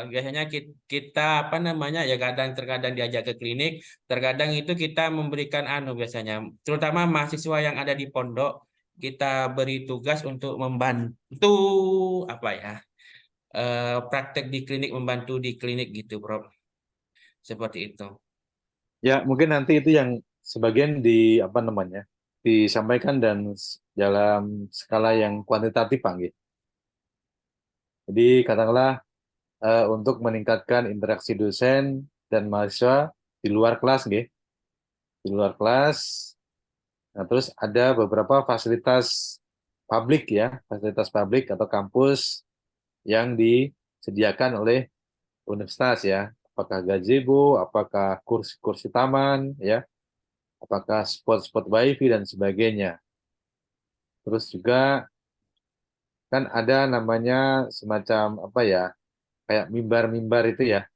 biasanya kita apa namanya ya terkadang diajak ke klinik, terkadang itu kita memberikan biasanya, terutama mahasiswa yang ada di pondok, kita beri tugas untuk membantu apa ya praktek di klinik, membantu di klinik gitu, Bro. Seperti itu. Ya, mungkin nanti itu yang sebagian di apa namanya disampaikan dan dalam skala yang kuantitatif, Pak. Nggih. Jadi katakanlah untuk meningkatkan interaksi dosen dan mahasiswa di luar kelas, nggih. Di luar kelas. Nah, terus ada beberapa fasilitas publik ya, fasilitas publik atau kampus yang disediakan oleh universitas ya. Apakah gazebo, apakah kursi-kursi taman, ya, apakah spot-spot wifi dan sebagainya. Terus juga kan ada namanya semacam apa ya, kayak mimbar-mimbar itu ya,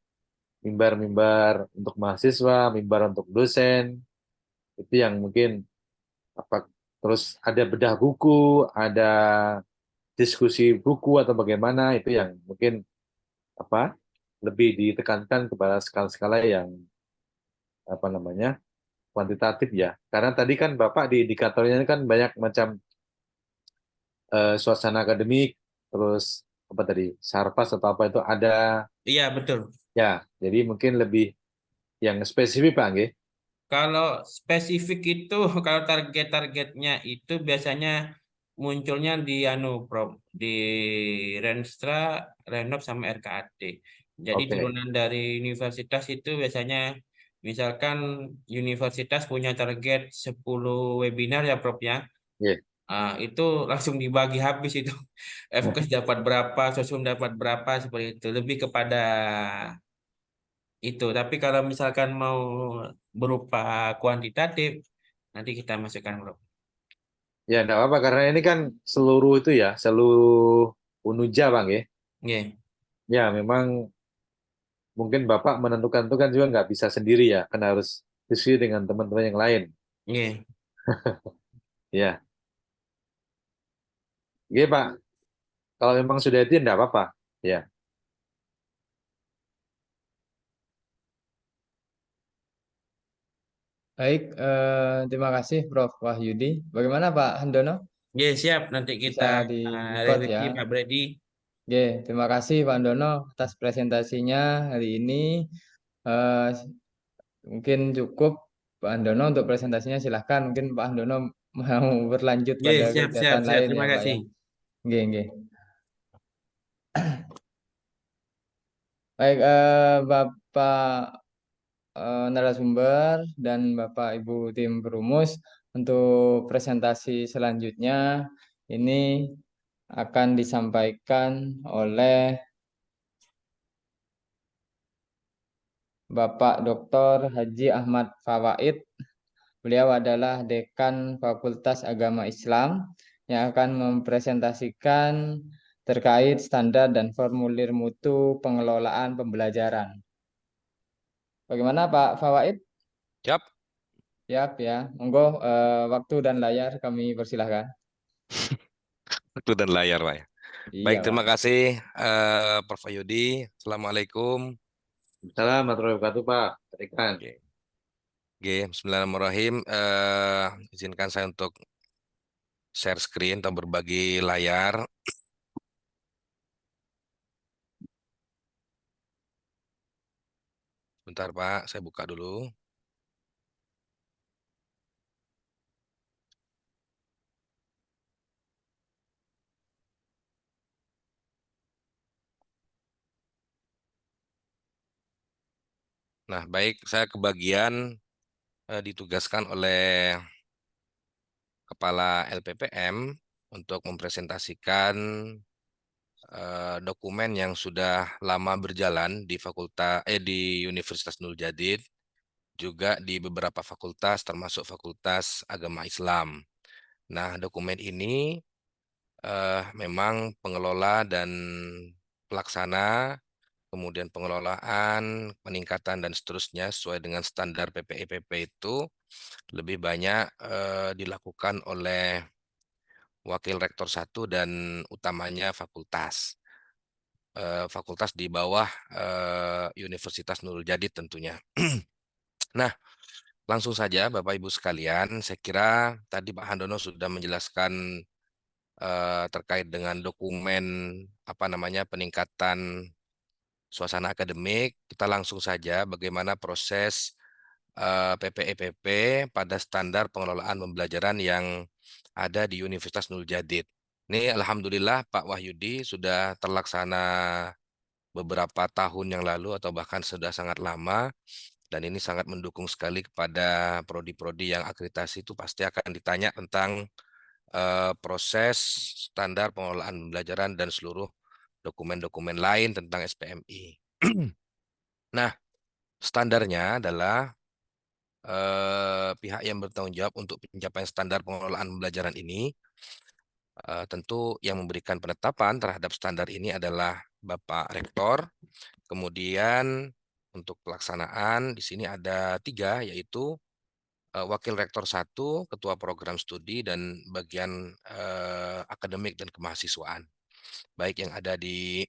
mimbar-mimbar untuk mahasiswa, mimbar untuk dosen, itu yang mungkin apa, terus ada bedah buku, ada diskusi buku atau bagaimana, itu yang mungkin apa lebih ditekankan kepada skala-skala yang apa namanya kuantitatif ya. Karena tadi kan Bapak di indikatornya kan banyak macam suasana akademik, terus apa tadi, Sarpas atau apa itu ada Iya, betul. ya. Jadi mungkin lebih yang spesifik Pak, nggih. Kalau spesifik itu, kalau target-targetnya itu biasanya munculnya di Prof, di Renstra, Renov sama RKAD. Jadi Oke. turunan dari universitas itu biasanya misalkan universitas punya target 10 webinar ya Prof ya. Iya. Itu langsung dibagi habis itu. FKS dapat berapa, Sosum dapat berapa, seperti itu. Lebih kepada itu. Tapi kalau misalkan mau berupa kuantitatif, nanti kita masukkan, Bro. Ya, enggak apa-apa karena ini kan seluruh itu ya, seluruh Unuja, Bang, ya. Oke. Ya, memang mungkin Bapak menentukan itu kan juga nggak bisa sendiri ya, kan harus diskusi dengan teman-teman yang lain. Oke. Ya, oke Pak. Kalau memang sudah itu enggak apa-apa. Ya, Baik, terima kasih Prof. Wahyudi. Bagaimana Pak Handono? Oke, siap. Nanti kita Bisa di record revisi, ya. Pak Brady. Oke, terima kasih Pak Handono atas presentasinya hari ini. Eh, Mungkin cukup Pak Handono untuk presentasinya. Silahkan mungkin Pak Handono mau berlanjut Oke, pada siap, siap, kegiatan siap. lain ya Terima Pak kasih. ya. Oke, oke. Baik, Bapak narasumber dan Bapak Ibu tim perumus, untuk presentasi selanjutnya ini akan disampaikan oleh Bapak Dr. Haji Ahmad Fawaid. Beliau adalah Dekan Fakultas Agama Islam yang akan mempresentasikan terkait standar dan formulir mutu pengelolaan pembelajaran. Bagaimana Pak Fawaid? Siap, Siap ya. Monggo, waktu dan layar kami persilahkan. waktu dan layar, Pak. Iya Baik, Pak. terima kasih, Prof. Ayudi. Assalamualaikum. salam warahmatullahi wabarakatuh Pak. Berikan. Oke, Oke, Bismillahirrahmanirrahim. Izinkan saya untuk share screen atau berbagi layar. Bentar, Pak. Saya buka dulu. Nah, baik. Saya kebagian ditugaskan oleh Kepala LPPM untuk mempresentasikan dokumen yang sudah lama berjalan di di Universitas Nur Jadid, juga di beberapa fakultas termasuk Fakultas Agama Islam. Nah, dokumen ini memang pengelola dan pelaksana, kemudian pengelolaan, peningkatan dan seterusnya sesuai dengan standar PPIPP itu lebih banyak dilakukan oleh Wakil Rektor 1 dan utamanya fakultas. fakultas di bawah Universitas Nurul Jadid tentunya. Nah, langsung saja Bapak Ibu sekalian, saya kira tadi Pak Handono sudah menjelaskan terkait dengan dokumen peningkatan suasana akademik. Kita langsung saja bagaimana proses PPEPP pada standar pengelolaan pembelajaran yang ada di Universitas Nurul Jadid. Ini alhamdulillah Pak Wahyudi sudah terlaksana beberapa tahun yang lalu atau bahkan sudah sangat lama, dan ini sangat mendukung sekali kepada prodi-prodi yang akreditasi itu pasti akan ditanya tentang proses standar pengelolaan pembelajaran dan seluruh dokumen-dokumen lain tentang SPMI. Nah, standarnya adalah pihak yang bertanggung jawab untuk pencapaian standar pengelolaan pembelajaran ini tentu yang memberikan penetapan terhadap standar ini adalah Bapak Rektor. Kemudian untuk pelaksanaan di sini ada 3, yaitu Wakil Rektor 1, Ketua Program Studi, dan bagian akademik dan kemahasiswaan, baik yang ada di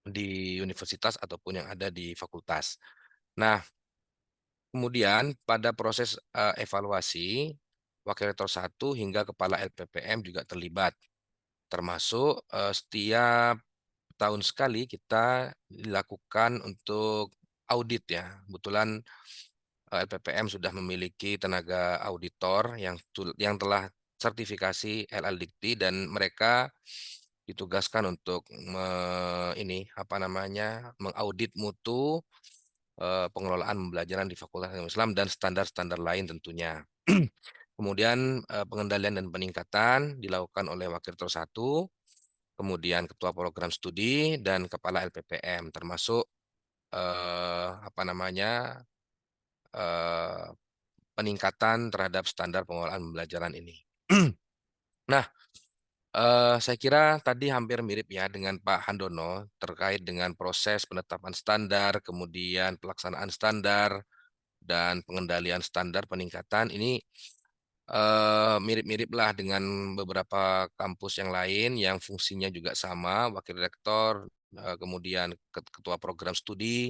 di universitas ataupun yang ada di fakultas. Nah, kemudian pada proses evaluasi, Wakil Rektor 1 hingga Kepala LPPM juga terlibat, termasuk setiap tahun sekali kita dilakukan untuk audit ya. Kebetulan LPPM sudah memiliki tenaga auditor yang telah sertifikasi LLDikti, dan mereka ditugaskan untuk mengaudit mutu pengelolaan pembelajaran di Fakultas Ilmu Islam dan standar-standar lain tentunya. Kemudian pengendalian dan peningkatan dilakukan oleh Wakil Rektor 1, kemudian Ketua Program Studi dan Kepala LPPM, termasuk peningkatan terhadap standar pengelolaan pembelajaran ini. Nah, saya kira tadi hampir mirip ya dengan Pak Handono terkait dengan proses penetapan standar, kemudian pelaksanaan standar, dan pengendalian standar peningkatan. Ini mirip-mirip lah dengan beberapa kampus yang lain yang fungsinya juga sama, Wakil Rektor, kemudian Ketua Program Studi,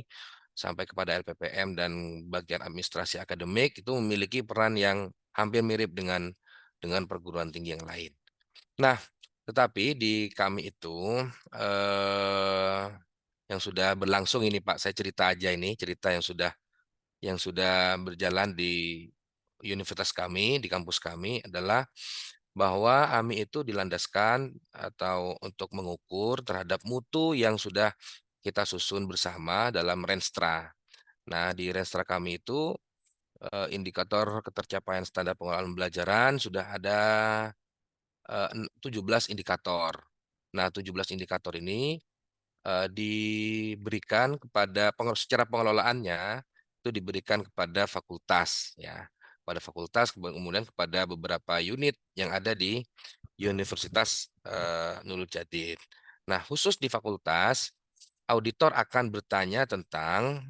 sampai kepada LPPM dan bagian administrasi akademik itu memiliki peran yang hampir mirip dengan perguruan tinggi yang lain. Nah, tetapi di kami itu yang sudah berlangsung ini Pak, saya cerita aja ini, cerita yang sudah berjalan di universitas kami, di kampus kami adalah bahwa AMI itu dilandaskan atau untuk mengukur terhadap mutu yang sudah kita susun bersama dalam Renstra. Nah, di Renstra kami itu indikator ketercapaian standar pengelolaan pembelajaran sudah ada 17 indikator. Nah, 17 indikator ini diberikan kepada secara pengelolaannya itu diberikan kepada fakultas ya, pada fakultas, kemudian kepada beberapa unit yang ada di Universitas Nurul Jadid. Nah, khusus di fakultas, auditor akan bertanya tentang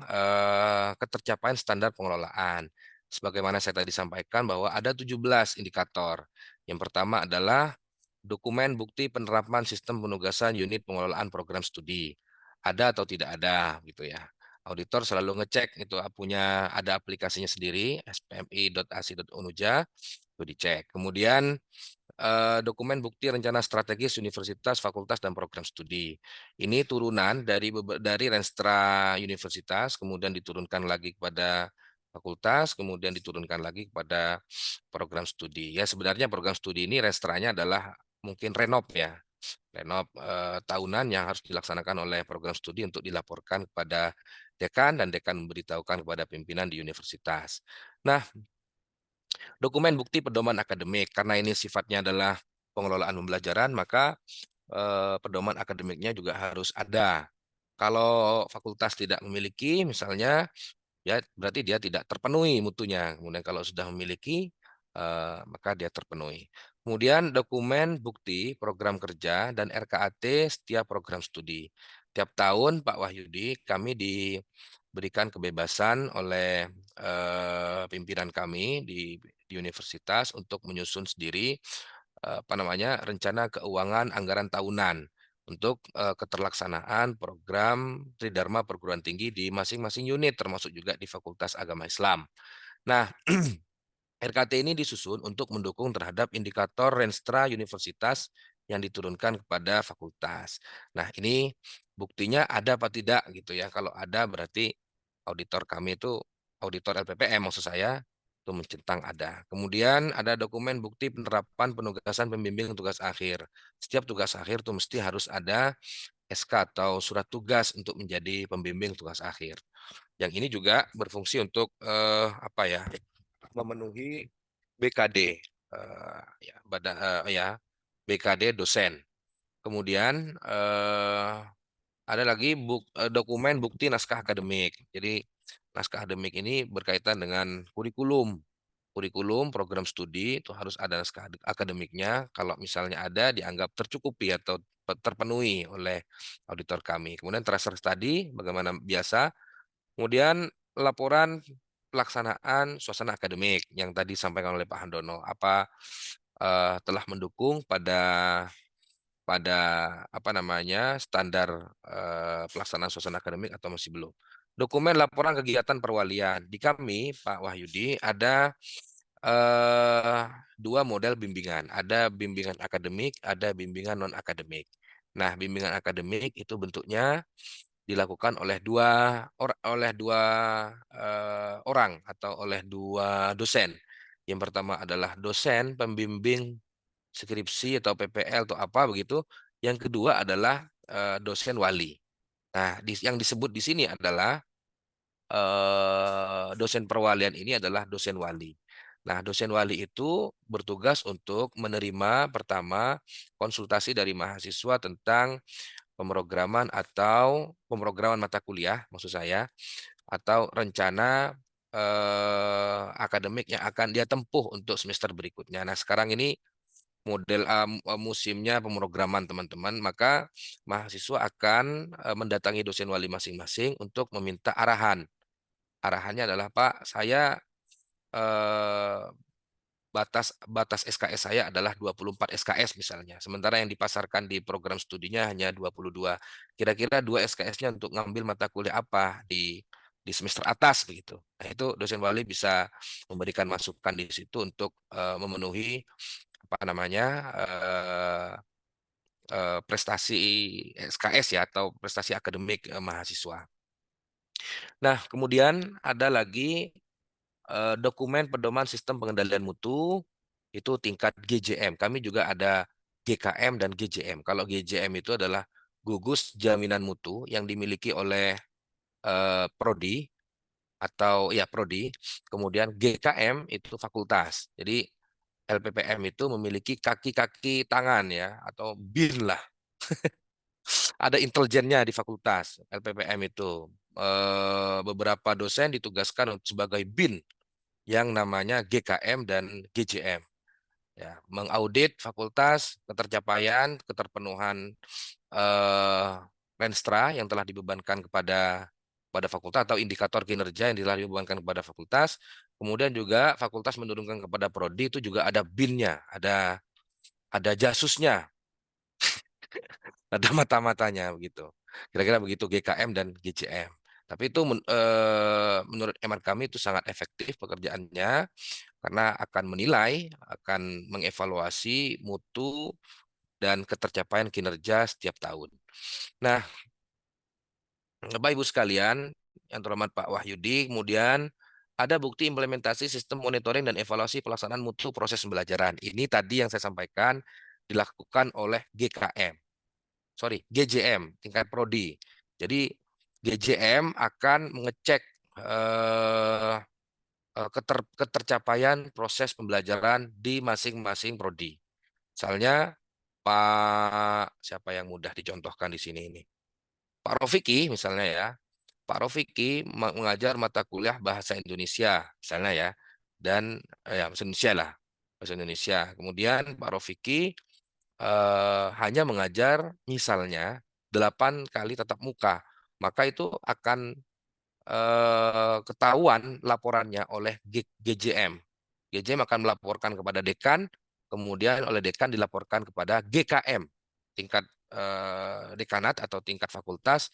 ketercapaian standar pengelolaan. Sebagaimana saya tadi sampaikan bahwa ada 17 indikator. Yang pertama adalah dokumen bukti penerapan sistem penugasan unit pengelolaan program studi. Ada atau tidak ada gitu ya. Auditor selalu ngecek itu ada aplikasinya sendiri, spmi.ac.unuja, itu dicek. Kemudian dokumen bukti rencana strategis universitas, fakultas, dan program studi. Ini turunan dari Renstra Universitas, kemudian diturunkan lagi kepada fakultas, kemudian diturunkan lagi kepada program studi. Ya, sebenarnya program studi ini Renstranya adalah mungkin renov ya. Renov tahunan yang harus dilaksanakan oleh program studi untuk dilaporkan kepada dekan, dan dekan memberitahukan kepada pimpinan di universitas. Nah, dokumen bukti pedoman akademik, karena ini sifatnya adalah pengelolaan pembelajaran, maka pedoman akademiknya juga harus ada. Kalau fakultas tidak memiliki, misalnya, ya berarti dia tidak terpenuhi mutunya. Kemudian kalau sudah memiliki, maka dia terpenuhi. Kemudian dokumen bukti program kerja dan RKAT setiap program studi. Tiap tahun Pak Wahyudi kami diberikan kebebasan oleh pimpinan kami di universitas untuk menyusun sendiri rencana keuangan anggaran tahunan untuk keterlaksanaan program Tridharma perguruan tinggi di masing-masing unit, termasuk juga di Fakultas Agama Islam. Nah, RKT ini disusun untuk mendukung terhadap indikator Renstra Universitas yang diturunkan kepada fakultas. Nah, ini buktinya ada apa tidak gitu ya. Kalau ada berarti auditor kami itu, auditor LPPM maksud saya, itu mencentang ada. Kemudian ada dokumen bukti penerapan penugasan pembimbing tugas akhir. Setiap tugas akhir itu mesti harus ada SK atau surat tugas untuk menjadi pembimbing tugas akhir. Yang ini juga berfungsi untuk apa ya? Memenuhi BKD ya BKD dosen. Kemudian ada lagi dokumen bukti naskah akademik. Jadi naskah akademik ini berkaitan dengan kurikulum. Kurikulum program studi itu harus ada naskah akademiknya. Kalau misalnya ada dianggap tercukupi atau terpenuhi oleh auditor kami. Kemudian tracer study bagaimana biasa. Kemudian laporan pelaksanaan suasana akademik yang tadi disampaikan oleh Pak Handono, apa telah mendukung pada apa namanya standar pelaksanaan suasana akademik atau masih belum. Dokumen laporan kegiatan perwalian di kami Pak Wahyudi ada dua model bimbingan, ada bimbingan akademik, ada bimbingan non akademik. Nah, bimbingan akademik itu bentuknya dilakukan oleh dua orang atau oleh dua dosen. Yang pertama adalah dosen pembimbing skripsi atau PPL atau apa begitu. Yang kedua adalah dosen wali. Nah, yang disebut di sini adalah dosen perwalian ini adalah dosen wali. Nah, dosen wali itu bertugas untuk menerima pertama konsultasi dari mahasiswa tentang pemrograman atau pemrograman mata kuliah, maksud saya, atau rencana akademik yang akan dia tempuh untuk semester berikutnya. Nah, sekarang ini model musimnya pemrograman teman-teman, maka mahasiswa akan mendatangi dosen wali masing-masing untuk meminta arahan. Arahannya adalah, Pak, saya batas SKS saya adalah 24 SKS misalnya. Sementara yang dipasarkan di program studinya hanya 22. Kira-kira 2 SKS-nya untuk ngambil mata kuliah apa di semester atas begitu. Nah, itu dosen wali bisa memberikan masukan di situ untuk memenuhi apa namanya prestasi SKS ya atau prestasi akademik mahasiswa. Nah, kemudian ada lagi dokumen pedoman sistem pengendalian mutu itu tingkat GJM. Kami juga ada GKM dan GJM. Kalau GJM itu adalah gugus jaminan mutu yang dimiliki oleh prodi atau ya prodi. Kemudian GKM itu fakultas. Jadi LPPM itu memiliki kaki-kaki tangan ya atau bin lah. Ada intelijennya di fakultas LPPM itu. Beberapa dosen ditugaskan sebagai bin yang namanya GKM dan GJM. Ya, mengaudit fakultas, keterpenuhan Renstra yang telah dibebankan kepada fakultas atau indikator kinerja yang telah dibebankan kepada fakultas. Kemudian juga fakultas menurunkan kepada prodi itu juga ada BIN-nya, ada jasusnya, ada mata-matanya begitu. Kira-kira begitu GKM dan GJM. Tapi itu menurut emat kami itu sangat efektif pekerjaannya karena akan menilai, akan mengevaluasi mutu dan ketercapaian kinerja setiap tahun. Nah, Bapak Ibu sekalian, yang terhormat Pak Wahyudi, kemudian ada bukti implementasi sistem monitoring dan evaluasi pelaksanaan mutu proses pembelajaran. Ini tadi yang saya sampaikan dilakukan oleh GJM, tingkat prodi. Jadi GJM akan mengecek ketercapaian proses pembelajaran di masing-masing prodi. Misalnya Pak siapa yang mudah dicontohkan di sini ini? Pak Rofiki misalnya ya. Pak Rofiki mengajar mata kuliah bahasa Indonesia misalnya ya. Dan ya bahasa Indonesia lah. Bahasa Indonesia. Kemudian Pak Rofiki hanya mengajar misalnya 8 kali tatap muka. Maka itu akan ketahuan laporannya oleh GJM. GJM akan melaporkan kepada dekan, kemudian oleh dekan dilaporkan kepada GKM, tingkat dekanat atau tingkat fakultas,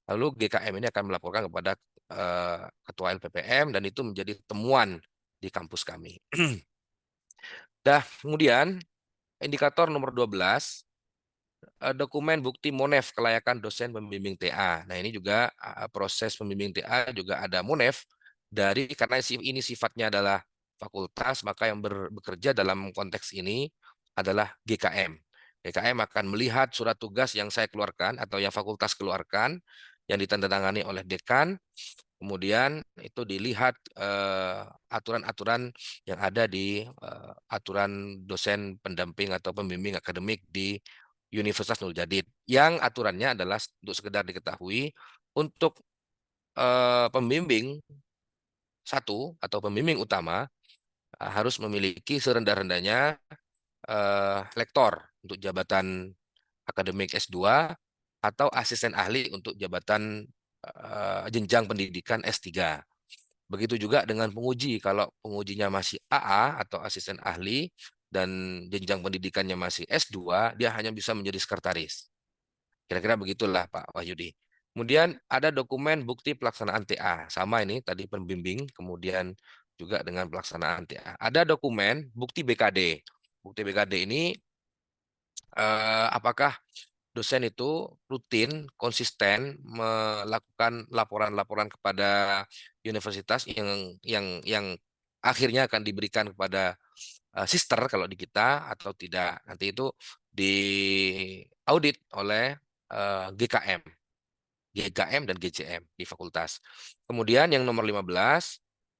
lalu GKM ini akan melaporkan kepada ketua LPPM dan itu menjadi temuan di kampus kami. Kemudian indikator nomor 12, dokumen bukti MONEF kelayakan dosen pembimbing TA. Nah, ini juga proses pembimbing TA juga ada MONEF karena ini sifatnya adalah fakultas, maka yang bekerja dalam konteks ini adalah GKM. GKM akan melihat surat tugas yang saya keluarkan atau yang fakultas keluarkan yang ditandatangani oleh dekan. Kemudian itu dilihat aturan-aturan yang ada di aturan dosen pendamping atau pembimbing akademik di Universitas Nur Jadid. Yang aturannya adalah untuk sekedar diketahui untuk pembimbing satu atau pembimbing utama harus memiliki serendah-rendahnya lektor untuk jabatan akademik S2 atau asisten ahli untuk jabatan jenjang pendidikan S3. Begitu juga dengan penguji, kalau pengujinya masih AA atau asisten ahli dan jenjang pendidikannya masih S2, dia hanya bisa menjadi sekretaris. Kira-kira begitulah Pak Wahyudi. Kemudian ada dokumen bukti pelaksanaan TA. Sama ini tadi pembimbing, kemudian juga dengan pelaksanaan TA. Ada dokumen bukti BKD. Bukti BKD ini apakah dosen itu rutin, konsisten melakukan laporan-laporan kepada universitas yang akhirnya akan diberikan kepada sister kalau di kita atau tidak. Nanti itu diaudit oleh GKM. GKM dan GCM di fakultas. Kemudian yang nomor 15,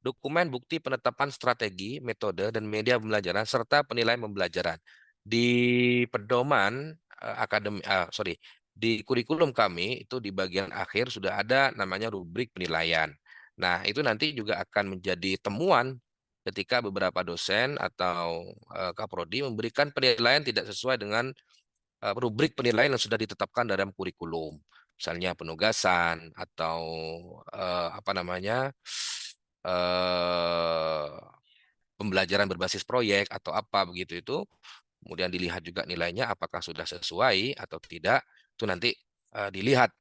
dokumen bukti penetapan strategi, metode, dan media pembelajaran, serta penilaian pembelajaran. Di pedoman di kurikulum kami, itu di bagian akhir sudah ada namanya rubrik penilaian. Nah, itu nanti juga akan menjadi temuan ketika beberapa dosen atau kaprodi memberikan penilaian tidak sesuai dengan rubrik penilaian yang sudah ditetapkan dalam kurikulum, misalnya penugasan atau pembelajaran berbasis proyek atau apa begitu itu, kemudian dilihat juga nilainya apakah sudah sesuai atau tidak, itu nanti dilihat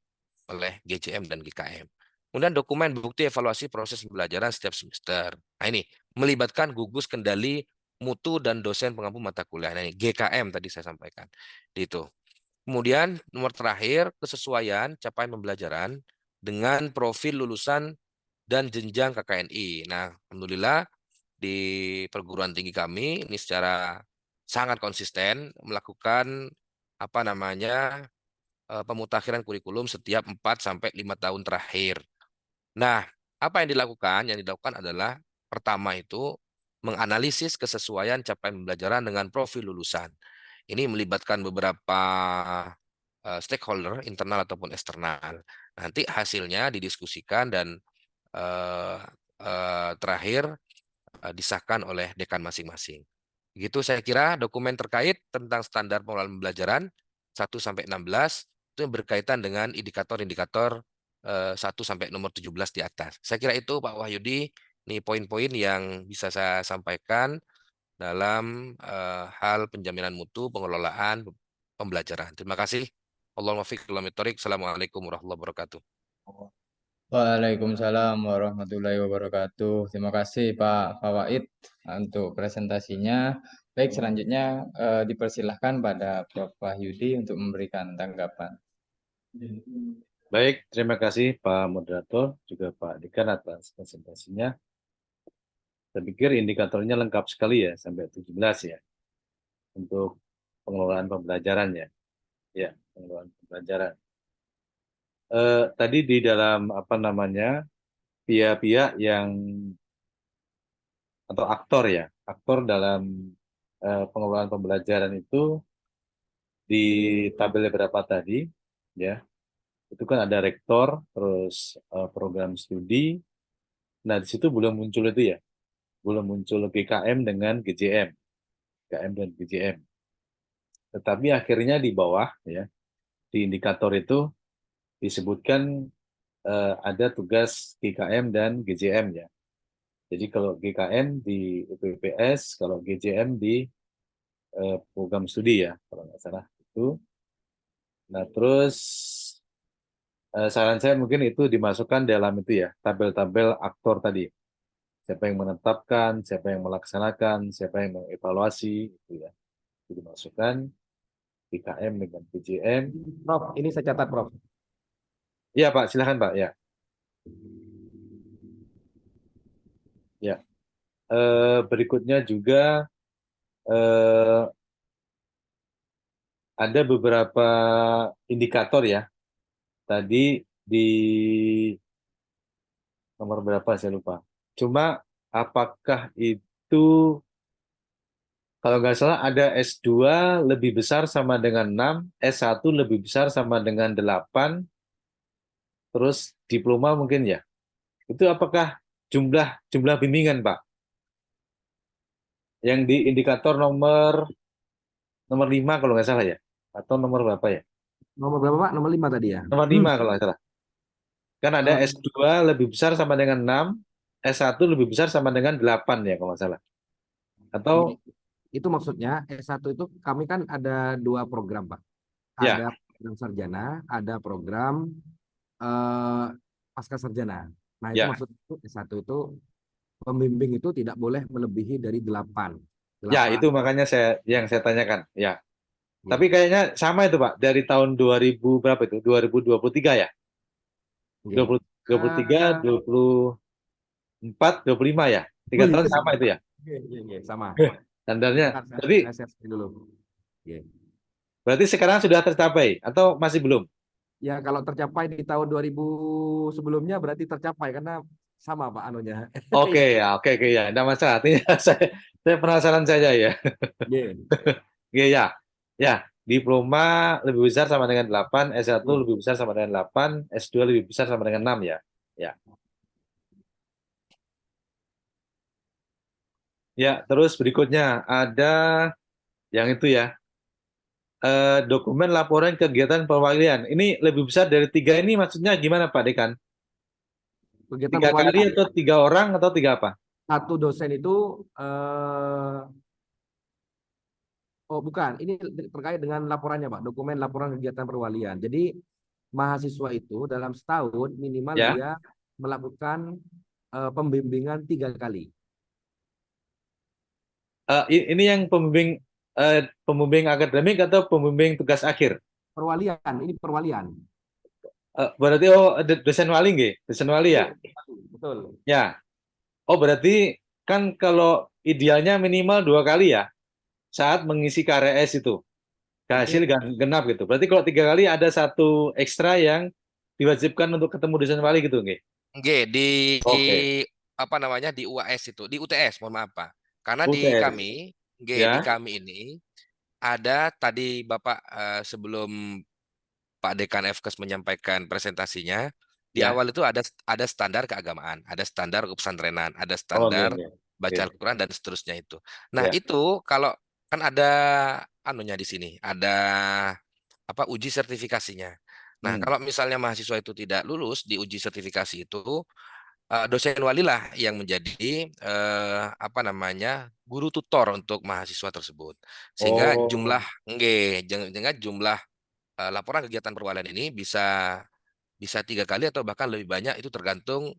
oleh GCM dan GKM. Kemudian dokumen bukti evaluasi proses pembelajaran setiap semester. Nah ini melibatkan gugus kendali mutu dan dosen pengampu mata kuliah. Nah, ini GKM tadi saya sampaikan. Itu. Kemudian nomor terakhir, kesesuaian capaian pembelajaran dengan profil lulusan dan jenjang KKNI. Nah, alhamdulillah di perguruan tinggi kami ini secara sangat konsisten melakukan pemutakhiran kurikulum setiap 4 sampai 5 tahun terakhir. Nah, apa yang dilakukan? Yang dilakukan adalah pertama itu menganalisis kesesuaian capaian pembelajaran dengan profil lulusan. Ini melibatkan beberapa stakeholder internal ataupun eksternal. Nanti hasilnya didiskusikan dan terakhir disahkan oleh dekan masing-masing. Begitu saya kira dokumen terkait tentang standar pengelolaan pembelajaran 1 sampai 16 itu yang berkaitan dengan indikator-indikator 1 sampai nomor 17 di atas. Saya kira itu Pak Wahyudi, ini poin-poin yang bisa saya sampaikan dalam hal penjaminan mutu pengelolaan pembelajaran. Terima kasih. Allahumma fiqh wal thoriq. Assalamualaikum warahmatullahi wabarakatuh. Waalaikumsalam warahmatullahi wabarakatuh. Terima kasih Pak Fawaid untuk presentasinya. Baik, selanjutnya dipersilahkan pada Prof. Wahyudi untuk memberikan tanggapan. Baik, terima kasih Pak Moderator, juga Pak Dekan atas presentasinya. Saya pikir indikatornya lengkap sekali ya, sampai 17 ya, untuk pengelolaan pembelajaran ya. Ya, pengelolaan pembelajaran. Tadi di dalam pihak-pihak yang atau aktor ya, aktor dalam pengelolaan pembelajaran itu di tabel berapa tadi ya, itu kan ada rektor, terus program studi. Nah, di situ belum muncul itu ya, belum muncul GKM dengan GJM, GKM dan GJM. Tetapi akhirnya di bawah ya, di indikator itu disebutkan ada tugas GKM dan GJM ya. Jadi kalau GKM di UPPS, kalau GJM di program studi ya, kalau nggak salah itu. Nah, terus saran saya mungkin itu dimasukkan dalam itu ya, tabel-tabel aktor tadi. Siapa yang menetapkan, siapa yang melaksanakan, siapa yang mengevaluasi, itu ya. Itu dimasukkan PKM dengan PJM. Prof, ini saya catat, Prof. Iya Pak, silakan Pak. Ya, ya. Berikutnya juga eh, ada beberapa indikator ya. Tadi di nomor berapa saya lupa. Cuma apakah itu kalau nggak salah ada S2 lebih besar sama dengan 6, S1 lebih besar sama dengan 8, terus diploma mungkin ya. Itu apakah jumlah jumlah bimbingan, Pak? Yang di indikator nomor 5 kalau nggak salah ya. Atau nomor berapa ya? Nomor berapa, Pak? Nomor 5 tadi ya? Nomor 5 kalau nggak salah. Kan ada Eh, S2 lebih besar sama dengan 6, S1 lebih besar sama dengan 8 ya kalau nggak salah. Atau Ini, itu maksudnya S1 itu kami kan ada 2 program, Pak. ya, Ada program sarjana, ada program eh, pasca sarjana. Nah, itu ya, maksud itu S1 itu pembimbing itu tidak boleh melebihi dari 8. ya 8. itu makanya saya tanyakan. Ya. Ya. Tapi kayaknya sama itu Pak, dari tahun 2000 berapa itu? 2023 ya? Oke. 20, 23, Eh, 24, 25 ya? oh 3 iya, tahun sama itu ya? iya, iya, iya, sama. Standarnya. Bentar, Berarti, saya share dulu. Oke. berarti sekarang sudah tercapai atau masih belum? Ya, kalau tercapai di tahun 2000 sebelumnya berarti tercapai karena sama Pak anunya. Oke ya, oke oke ya, tidak masalah. Artinya saya penasaran saja ya. Iya. Iya ya, ya. Diploma lebih besar sama dengan 8, S1 Iya. lebih besar sama dengan 8, S2 lebih besar sama dengan 6 ya. Ya. Ya, terus berikutnya ada yang itu ya, dokumen laporan kegiatan perwakilan. Ini lebih besar dari 3 ini maksudnya gimana Pak Dekan? Kegiatan 3 kali perwalian. atau 3 orang atau 3 apa? Satu dosen itu oh bukan, ini terkait dengan laporannya Pak, dokumen laporan kegiatan perwalian. Jadi mahasiswa itu dalam setahun minimal Ya, dia melakukan pembimbingan 3 kali. ini yang pembimbing akademik atau pembimbing tugas akhir? Perwalian, ini perwalian. Berarti dosen wali nggih? Dosen wali ya? Iya, betul. Ya. Oh berarti kan kalau idealnya minimal 2 kali ya saat mengisi KRS itu hasil Oke. genap gitu. Berarti kalau 3 kali ada satu ekstra yang diwajibkan untuk ketemu dosen wali gitu nggih? Oke, di Oke. apa namanya di UAS itu, di UTS, mohon maaf Pak. Karena di UTS kami, di ya, kami ini ada tadi Bapak sebelum Pak Dekan FKes menyampaikan presentasinya, di ya. awal itu ada standar keagamaan, ada standar kepesantrenan, ada Oh nggih standar nggih. baca Nggih. Al-Quran dan seterusnya itu. Nah, Ya. itu kalau kan ada anunya di sini, ada apa uji sertifikasinya. Nah, Hmm. kalau misalnya mahasiswa itu tidak lulus di uji sertifikasi itu, dosen wali lah yang menjadi apa namanya guru tutor untuk mahasiswa tersebut. Sehingga Oh. jumlah laporan kegiatan perwalian ini bisa bisa 3 kali atau bahkan lebih banyak itu tergantung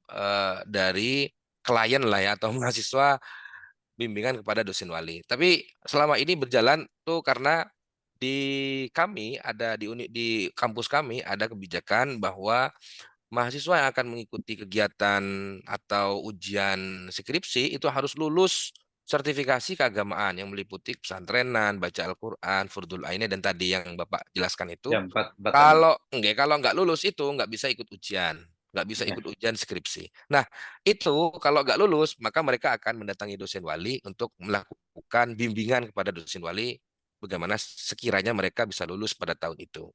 dari klien lah ya atau mahasiswa bimbingan kepada dosen wali. Tapi selama ini berjalan tuh karena di kami ada di kampus kami ada kebijakan bahwa mahasiswa yang akan mengikuti kegiatan atau ujian skripsi itu harus lulus sertifikasi keagamaan yang meliputi pesantrenan, baca Al-Quran, Fardul Ain dan tadi yang Bapak jelaskan itu. Ya empat tadi. Kalau nggak lulus itu nggak bisa ikut ujian, nggak bisa Ya. ikut ujian skripsi. Nah, itu kalau nggak lulus, maka mereka akan mendatangi dosen wali untuk melakukan bimbingan kepada dosen wali bagaimana sekiranya mereka bisa lulus pada tahun itu.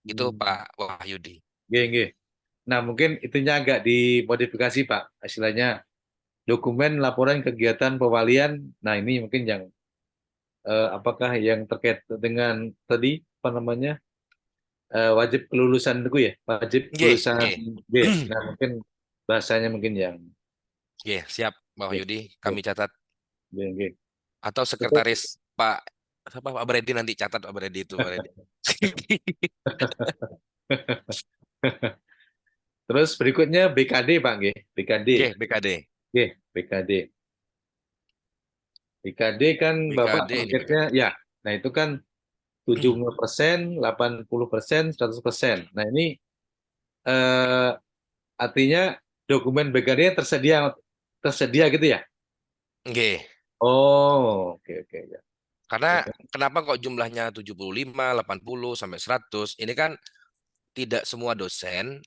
Itu Hmm. Pak Wahyudi. Nggih nggih. Nah, mungkin itunya agak dimodifikasi, Pak. Istilahnya dokumen laporan kegiatan pewalian. Nah, ini mungkin yang apakah yang terkait dengan tadi apa namanya wajib kelulusan itu ya, wajib Oke, kelulusan oke. B. Nah, mungkin bahasanya mungkin yang Oke, siap Pak ya, Wahyudi, ya, kami catat ya, ya. atau Betul. sekretaris Pak Apa Pak Bredi nanti catat Pak Bredi itu Pak Bredi. Terus berikutnya BKD Pak nggih, BKD. Oke, BKD. Nggih, BKD. BKD kan Bapak BKD ini targetnya BKD. ya. Nah, itu kan 70%, 80%, 100%. Nah, ini eh, artinya dokumen BKD tersedia tersedia gitu ya? Oke. Oh, oke oke ya. Karena Oke. kenapa kok jumlahnya 75, 80 sampai 100? Ini kan tidak semua dosen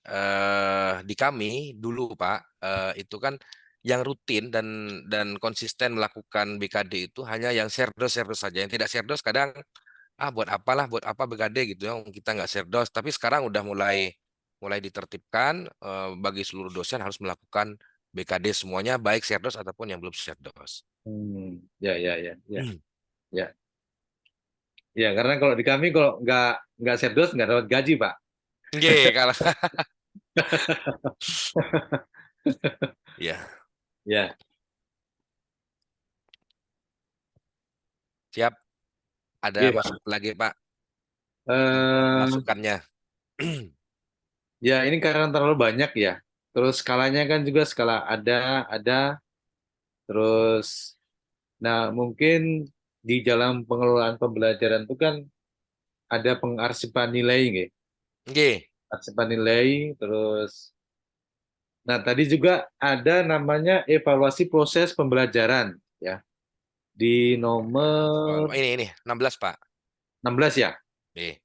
di kami dulu Pak itu kan yang rutin dan konsisten melakukan BKD itu hanya yang serdos saja. Yang tidak serdos kadang buat apalah buat apa BKD gitu ya kita nggak serdos. Tapi sekarang udah mulai ditertibkan bagi seluruh dosen harus melakukan BKD semuanya baik serdos ataupun yang belum serdos. Ya ya ya ya ya. Ya, karena kalau di kami kalau nggak serdos nggak dapat gaji Pak. Oke, kalau ya Ya. siap ada Oke Pak. masuk lagi Pak Eh, masukannya. ya ini karena terlalu banyak ya. Terus skalanya kan juga skala ada. Terus, nah mungkin di dalam pengelolaan pembelajaran itu kan ada pengarsipan nilai, nggih. Oke, Arsipan nilai, terus, nah tadi juga ada namanya evaluasi proses pembelajaran, ya. Di nomor ini 16 Pak. 16 ya. Oke,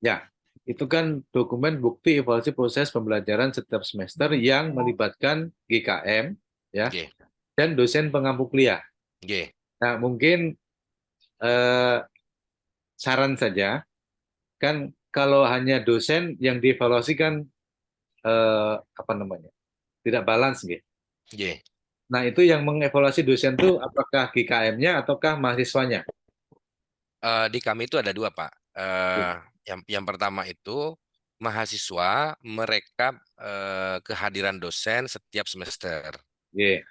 Ya, itu kan dokumen bukti evaluasi proses pembelajaran setiap semester yang melibatkan GKM, ya, oke, dan dosen pengampu kuliah. oke. Nah, mungkin eh, saran saja, kan kalau hanya dosen yang dievaluasi kan apa namanya, tidak balance gitu. Oke. Nah, itu yang mengevaluasi dosen itu apakah GKM-nya ataukah mahasiswanya? Di kami itu ada dua Pak. Yang pertama itu mahasiswa merekap kehadiran dosen setiap semester. Oke.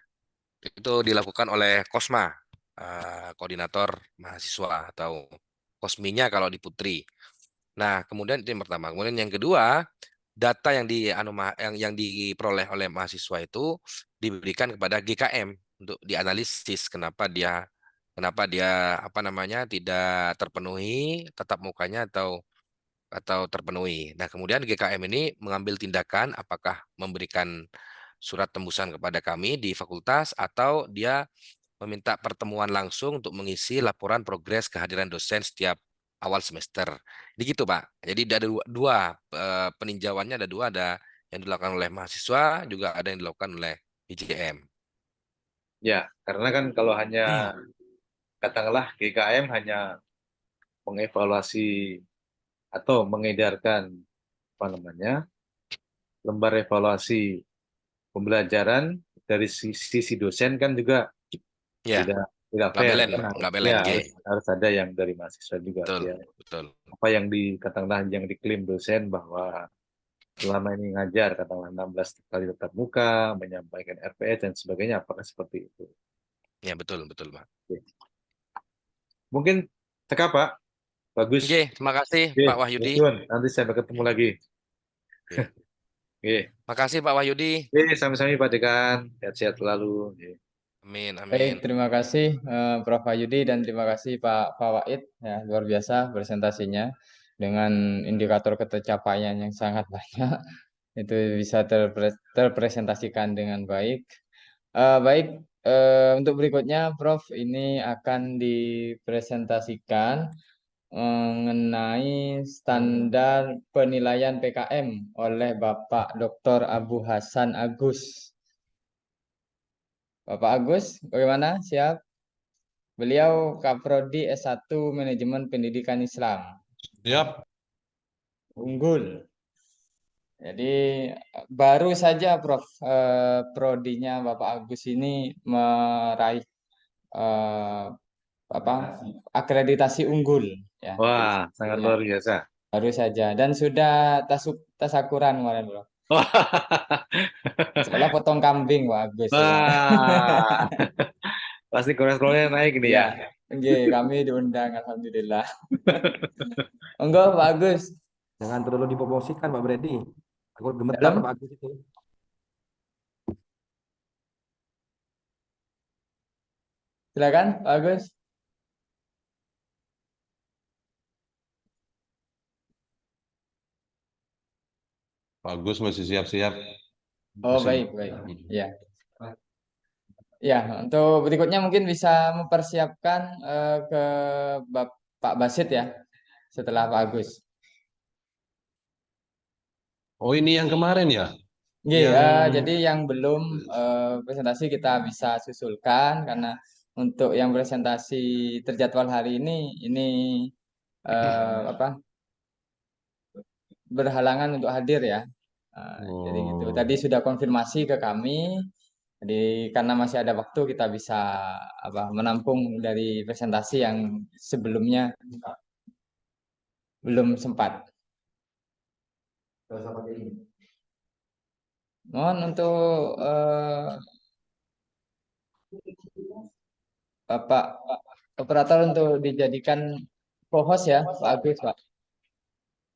Itu dilakukan oleh Kosma, koordinator mahasiswa atau Kosminya kalau di Putri. Nah, kemudian itu yang pertama. Kemudian yang kedua, data yang diperoleh oleh mahasiswa itu diberikan kepada GKM untuk dianalisis kenapa dia apa namanya tidak terpenuhi tatap mukanya atau terpenuhi. Nah, kemudian GKM ini mengambil tindakan apakah memberikan surat tembusan kepada kami di fakultas atau dia meminta pertemuan langsung untuk mengisi laporan progres kehadiran dosen setiap awal semester. Jadi gitu, Pak. Jadi ada dua peninjauannya ada yang dilakukan oleh mahasiswa, juga ada yang dilakukan oleh IJM. Ya, karena kan kalau hanya katakanlah GKM hanya mengevaluasi atau mengedarkan apa namanya lembar evaluasi pembelajaran dari sisi dosen kan juga Ya, tidak nggak fair belen, karena nggak ya belen, G. harus ada yang dari mahasiswa juga Betul, ya. betul. Apa yang dikatakanlah yang diklaim dosen bahwa selama ini ngajar katakanlah 16 kali tatap muka, menyampaikan RPS dan sebagainya, apakah seperti itu? Ya, betul, betul, Pak. Oke. Mungkin cekap Pak, bagus. Oke, terima kasih Oke, Pak Wahyudi. Yun, nanti sampai ketemu lagi. Oke. Oke, Makasih Pak Wahyudi. oke, sami-sami Pak Dekan, sehat-sehat selalu. Oke. Amin, Baik, amin. terima kasih Prof. Ayudi dan terima kasih Pak Fawaid, ya luar biasa presentasinya dengan indikator tercapaian yang sangat banyak. Itu bisa terpresentasikan dengan baik. Baik, untuk berikutnya Prof ini akan dipresentasikan mengenai standar penilaian PKM oleh Bapak Dr. Abu Hasan Agus. Bapak Agus, bagaimana? Siap? Beliau Kaprodi S1 Manajemen Pendidikan Islam. Siap. Unggul. Jadi baru saja Prof. Prodinya Bapak Agus ini meraih eh, apa akreditasi unggul ya. Jadi Wah, sangat sebetulnya luar biasa. baru saja dan sudah tasakuran kemarin Prof. Seolah potong kambing Pak Agus. Wah, pasti kolesterolnya naik nih Ya, ya. Nggih, kami diundang alhamdulillah. Monggo Pak Agus. Jangan terlalu dipromosikan Pak Brady. Aku gemetar Dalam. Pak Agus itu. Silakan Pak Agus. Bagus, masih siap-siap. Oh, Masih. baik, baik. Ya. Ya, untuk berikutnya mungkin bisa mempersiapkan ke Pak Basit ya, setelah Pak Agus. Oh, ini yang kemarin ya? Nggih, Yang- jadi yang belum presentasi kita bisa susulkan karena untuk yang presentasi terjadwal hari ini apa berhalangan untuk hadir ya. Jadi gitu. Oh. Tadi sudah konfirmasi ke kami. Jadi karena masih ada waktu kita bisa menampung dari presentasi yang sebelumnya belum sempat. Mohon untuk Bapak operator untuk dijadikan co-host ya, Pak Agus, Pak.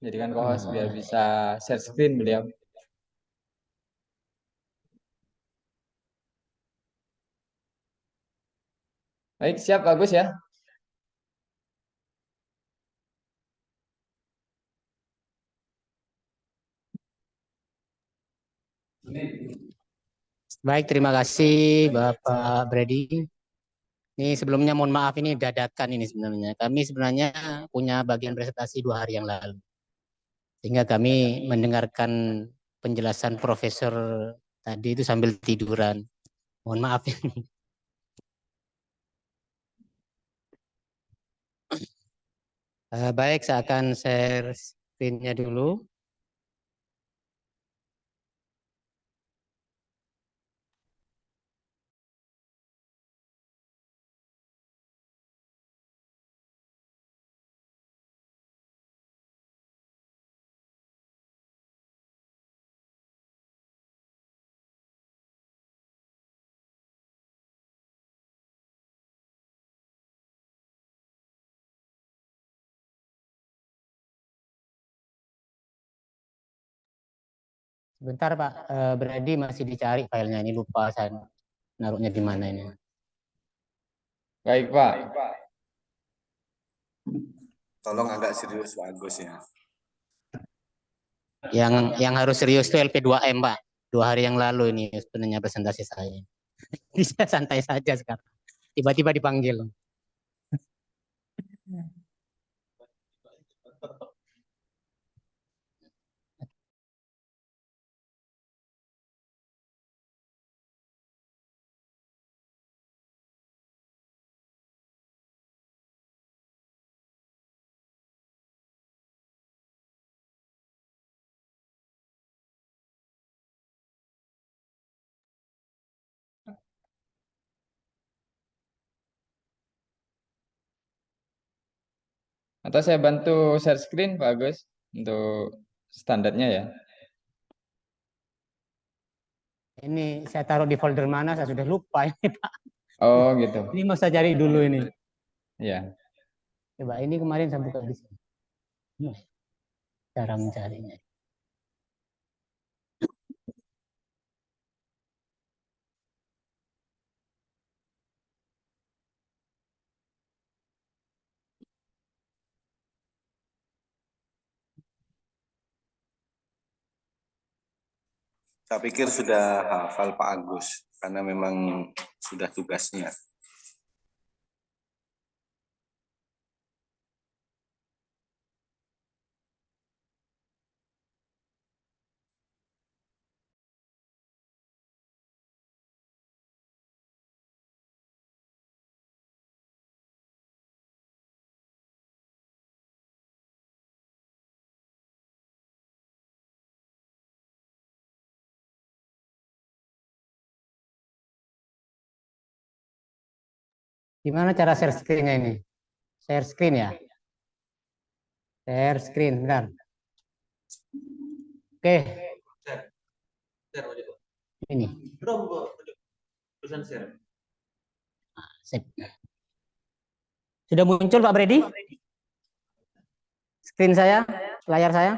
Jadikan co-host biar bisa share screen beliau. Baik, siap Pak Agus ya. Baik, terima kasih Bapak Brady. Ini sebelumnya mohon maaf ini dadakan ini sebenarnya. Kami sebenarnya punya bagian presentasi 2 hari yang lalu. Sehingga kami mendengarkan penjelasan profesor tadi itu sambil tiduran. Mohon maaf ya. Baik, saya akan share screen-nya dulu. Sebentar Pak Brady, masih dicari filenya, ini lupa saya naruhnya di mana ini. Baik Pak. Tolong agak serius Pak Agus ya. Yang harus serius itu LP2M Pak. 2 hari yang lalu ini sebenarnya presentasi saya. Bisa santai saja sekarang. Tiba-tiba dipanggil. Atau saya bantu share screen Pak Agus untuk standarnya ya. Ini saya taruh di folder mana, saya sudah lupa ini Pak. Oh gitu. Ini mau saya cari dulu ini. Ya. Coba ini kemarin saya buka di sini. Cara mencarinya. Saya pikir sudah hafal Pak Agus karena memang sudah tugasnya. Gimana cara share screen-nya ini? Share screen ya? Share screen, bentar. Oke. Ini. Sip. Sudah muncul Pak Brady? Screen saya, layar saya?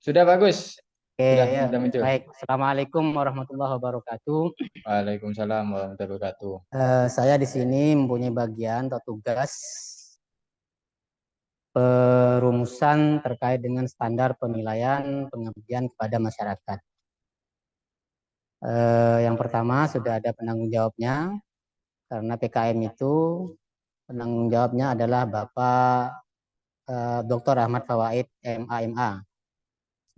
Sudah bagus. Oke, Sudah, ya. sudah muncul. Baik. Assalamualaikum warahmatullahi wabarakatuh. Waalaikumsalam warahmatullahi wabarakatuh. Saya di sini mempunyai bagian atau tugas perumusan terkait dengan standar penilaian pengabdian kepada masyarakat. Yang pertama sudah ada penanggung jawabnya, karena PKM itu penanggung jawabnya adalah Bapak Dr. Ahmad Fawaid MA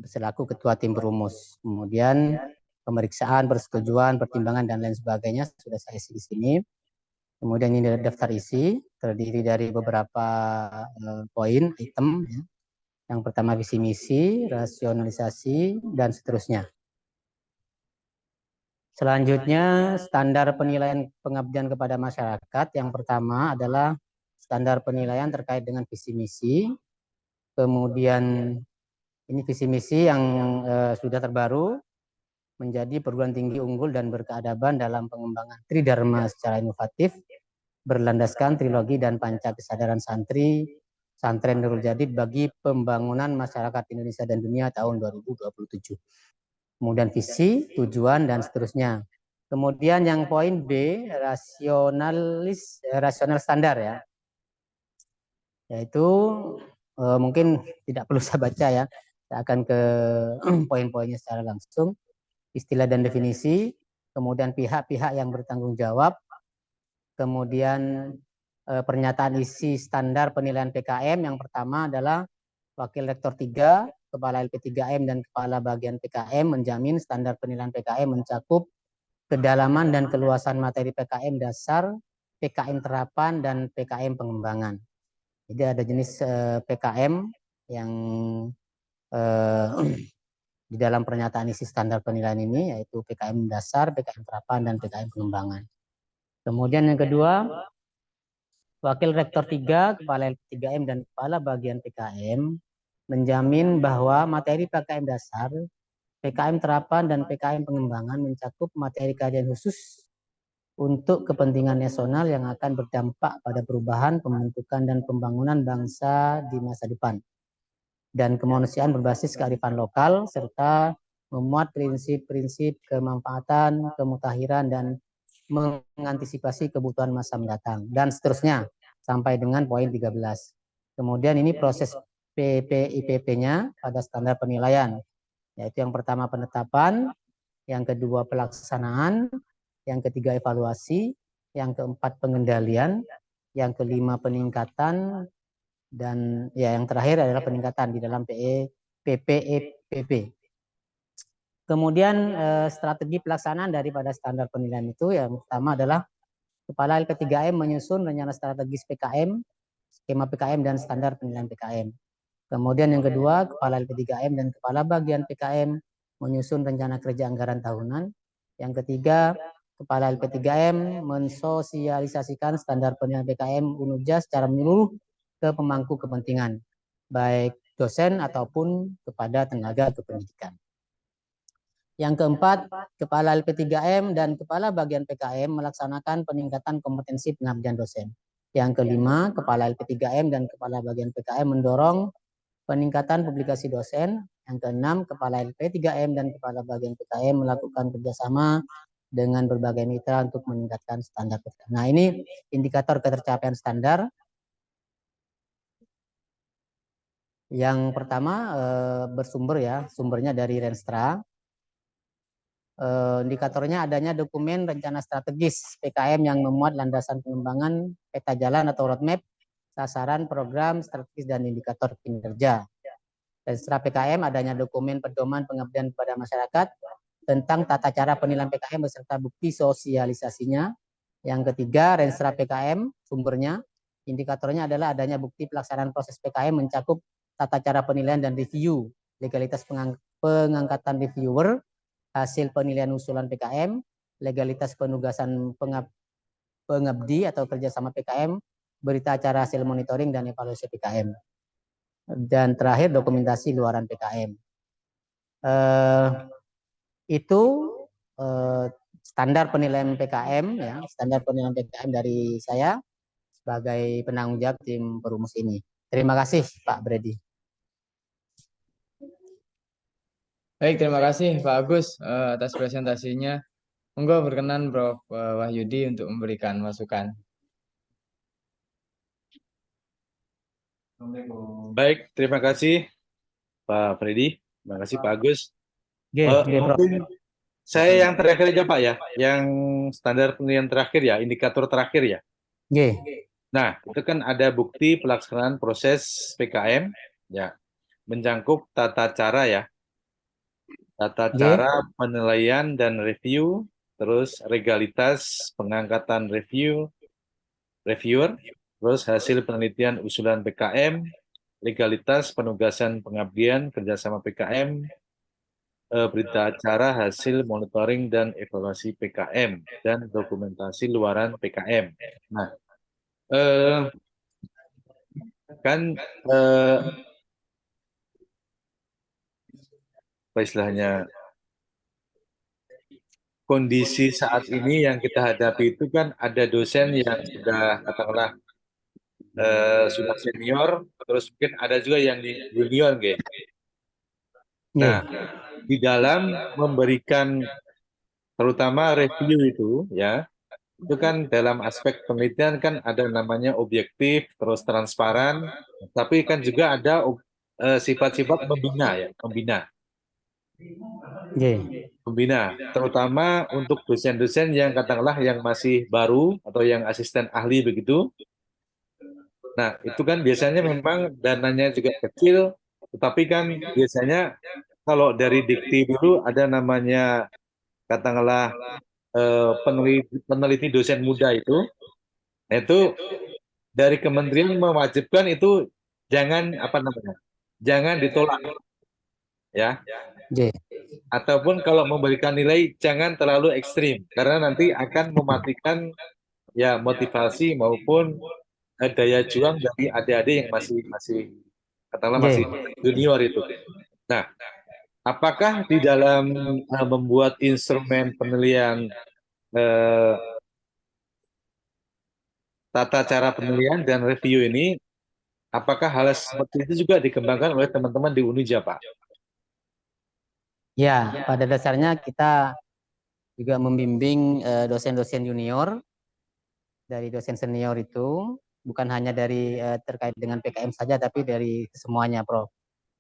selaku Ketua Tim Perumus. Kemudian pemeriksaan, persetujuan, pertimbangan dan lain sebagainya sudah saya isi di sini. Kemudian ini daftar isi terdiri dari beberapa poin, item. Ya. Yang pertama visi misi, rasionalisasi, dan seterusnya. Selanjutnya standar penilaian pengabdian kepada masyarakat. Yang pertama adalah standar penilaian terkait dengan visi misi. Kemudian ini visi misi yang sudah terbaru, menjadi perguruan tinggi unggul dan berkeadaban dalam pengembangan Tridharma secara inovatif, berlandaskan trilogi dan panca kesadaran santri, Santren Nurul Jadid bagi pembangunan masyarakat Indonesia dan dunia tahun 2027. Kemudian visi, tujuan, dan seterusnya. Kemudian yang poin B, rasional standar ya. Yaitu mungkin tidak perlu saya baca ya. Saya akan ke poin-poinnya secara langsung. Istilah dan definisi, kemudian pihak-pihak yang bertanggung jawab, kemudian pernyataan isi standar penilaian PKM. Yang pertama adalah Wakil Rektor 3, Kepala LP3M dan Kepala Bagian PKM menjamin standar penilaian PKM mencakup kedalaman dan keluasan materi PKM dasar, PKM terapan, dan PKM pengembangan. Jadi ada jenis PKM yang di dalam pernyataan isi standar penilaian ini, yaitu PKM dasar, PKM terapan, dan PKM pengembangan. Kemudian yang kedua, Wakil Rektor 3, Kepala LP3M, dan Kepala Bagian PKM menjamin bahwa materi PKM dasar, PKM terapan, dan PKM pengembangan mencakup materi kajian khusus untuk kepentingan nasional yang akan berdampak pada perubahan, pembentukan, dan pembangunan bangsa di masa depan, dan kemanusiaan berbasis kearifan lokal, serta memuat prinsip-prinsip kemanfaatan, kemutahiran, dan mengantisipasi kebutuhan masa mendatang, dan seterusnya, sampai dengan poin 13. Kemudian ini proses PPIPP-nya pada standar penilaian, yaitu yang pertama penetapan, yang kedua pelaksanaan, yang ketiga evaluasi, yang keempat pengendalian, yang kelima peningkatan, dan ya yang terakhir adalah peningkatan di dalam PPEPP. Kemudian strategi pelaksanaan daripada standar penilaian itu yang pertama adalah Kepala LP3M menyusun rencana strategis PKM, skema PKM, dan standar penilaian PKM. Kemudian yang kedua, Kepala LP3M dan Kepala Bagian PKM menyusun rencana kerja anggaran tahunan. Yang ketiga, Kepala LP3M mensosialisasikan standar penilaian PKM UNUJA secara menyeluruh ke pemangku kepentingan, baik dosen ataupun kepada tenaga kependidikan. Yang keempat, Kepala LP3M dan Kepala Bagian PKM melaksanakan peningkatan kompetensi pengabdian dosen. Yang kelima, Kepala LP3M dan Kepala Bagian PKM mendorong peningkatan publikasi dosen. Yang keenam, Kepala LP3M dan Kepala Bagian PKM melakukan kerjasama dengan berbagai mitra untuk meningkatkan standar. Nah, ini indikator ketercapaian standar. Yang pertama bersumber ya, sumbernya dari Renstra. Indikatornya adanya dokumen rencana strategis PKM yang memuat landasan pengembangan peta jalan atau roadmap, sasaran, program, strategis, dan indikator kinerja. Renstra PKM adanya dokumen pedoman pengabdian kepada masyarakat tentang tata cara penilaian PKM beserta bukti sosialisasinya. Yang ketiga, Renstra PKM sumbernya, indikatornya adalah adanya bukti pelaksanaan proses PKM mencakup tata cara penilaian dan review, legalitas pengangkatan reviewer, hasil penilaian usulan PKM, legalitas penugasan pengabdi atau kerjasama PKM, berita acara hasil monitoring dan evaluasi PKM. Dan terakhir dokumentasi luaran PKM. Itu standar penilaian PKM ya, standar penilaian PKM dari saya. sebagai penanggung jawab tim perumus ini. Terima kasih Pak Brady. Baik, terima kasih Pak Agus atas presentasinya. Monggo berkenan Prof. Wahyudi untuk memberikan masukan. Baik, terima kasih Pak Freddy, terima kasih Pak Agus. Prof. Mungkin saya yang terakhir aja Pak ya, yang standar penilaian terakhir ya, indikator terakhir ya. Nah, itu kan ada bukti pelaksanaan proses PKM, ya, mencangkup tata cara ya, tata cara penilaian dan review, terus legalitas pengangkatan reviewer, terus hasil penelitian usulan PKM, legalitas penugasan pengabdian kerjasama PKM, berita acara hasil monitoring dan evaluasi PKM, dan dokumentasi luaran PKM. Nah, kan apa istilahnya, kondisi saat ini yang kita hadapi itu kan ada dosen yang sudah katakanlah sudah senior, terus mungkin ada juga yang di junior, gitu. Nah, di dalam memberikan terutama review itu ya, itu kan dalam aspek penelitian kan ada namanya objektif, terus transparan, tapi kan juga ada sifat-sifat membina ya, membina, terutama untuk dosen-dosen yang katakanlah yang masih baru atau yang asisten ahli begitu. Nah, itu kan biasanya memang dananya juga kecil, tetapi kan biasanya kalau dari dikti dulu ada namanya katakanlah peneliti dosen muda itu dari kementerian mewajibkan itu jangan jangan ditolak ya. Ataupun kalau memberikan nilai jangan terlalu ekstrim karena nanti akan mematikan ya motivasi maupun daya juang dari adik-adik yang masih katakanlah masih junior itu. Nah, apakah di dalam membuat instrumen penilaian tata cara penilaian dan review ini, apakah hal seperti itu juga dikembangkan oleh teman-teman di Unija, Pak? Ya, pada dasarnya kita juga membimbing dosen-dosen junior dari dosen senior itu, bukan hanya dari terkait dengan PKM saja, tapi dari semuanya, Prof.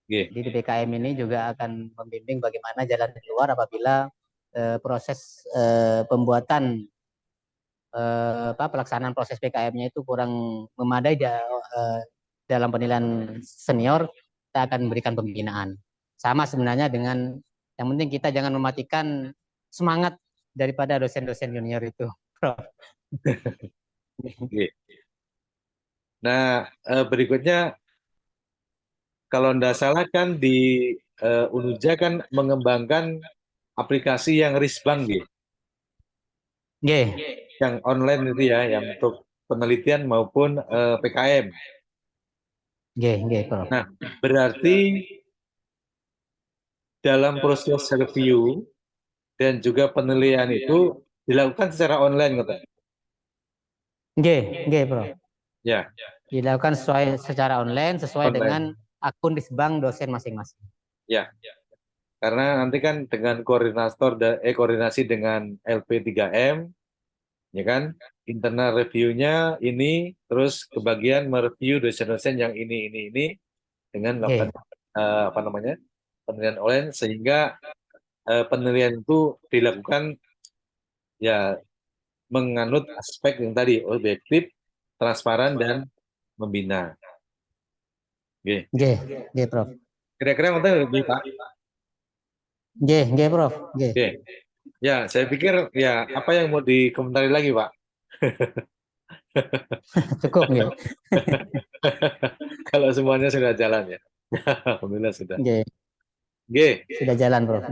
Jadi di PKM ini juga akan membimbing bagaimana jalan keluar apabila proses pembuatan pelaksanaan proses PKM-nya itu kurang memadai dalam penilaian senior, kita akan memberikan pembinaan. Sama sebenarnya dengan yang penting kita jangan mematikan semangat daripada dosen-dosen junior itu, Prof. Nah, berikutnya kalau tidak salah kan di Unija kan mengembangkan aplikasi yang Risbang, yang online itu ya, yang untuk penelitian maupun PKM. Nah, berarti dalam proses review dan juga penilaian itu dilakukan secara online, Prof. Ya. Dilakukan secara online sesuai dengan akun Risbang dosen masing-masing. Ya. Karena nanti kan dengan koordinasi dengan LP3M, ya kan, internal reviewnya ini, terus kebagian mereview dosen-dosen yang ini dengan melakukan penilaian online, sehingga penilaian itu dilakukan ya menganut aspek yang tadi objektif, transparan dan membina. Prof. Kira-kira ngerti lebih, Pak? Prof. Ya, saya pikir ya apa yang mau dikomentari lagi, Pak? Cukup, Kalau semuanya sudah jalan ya. Alhamdulillah sudah. Sudah jalan, Prof.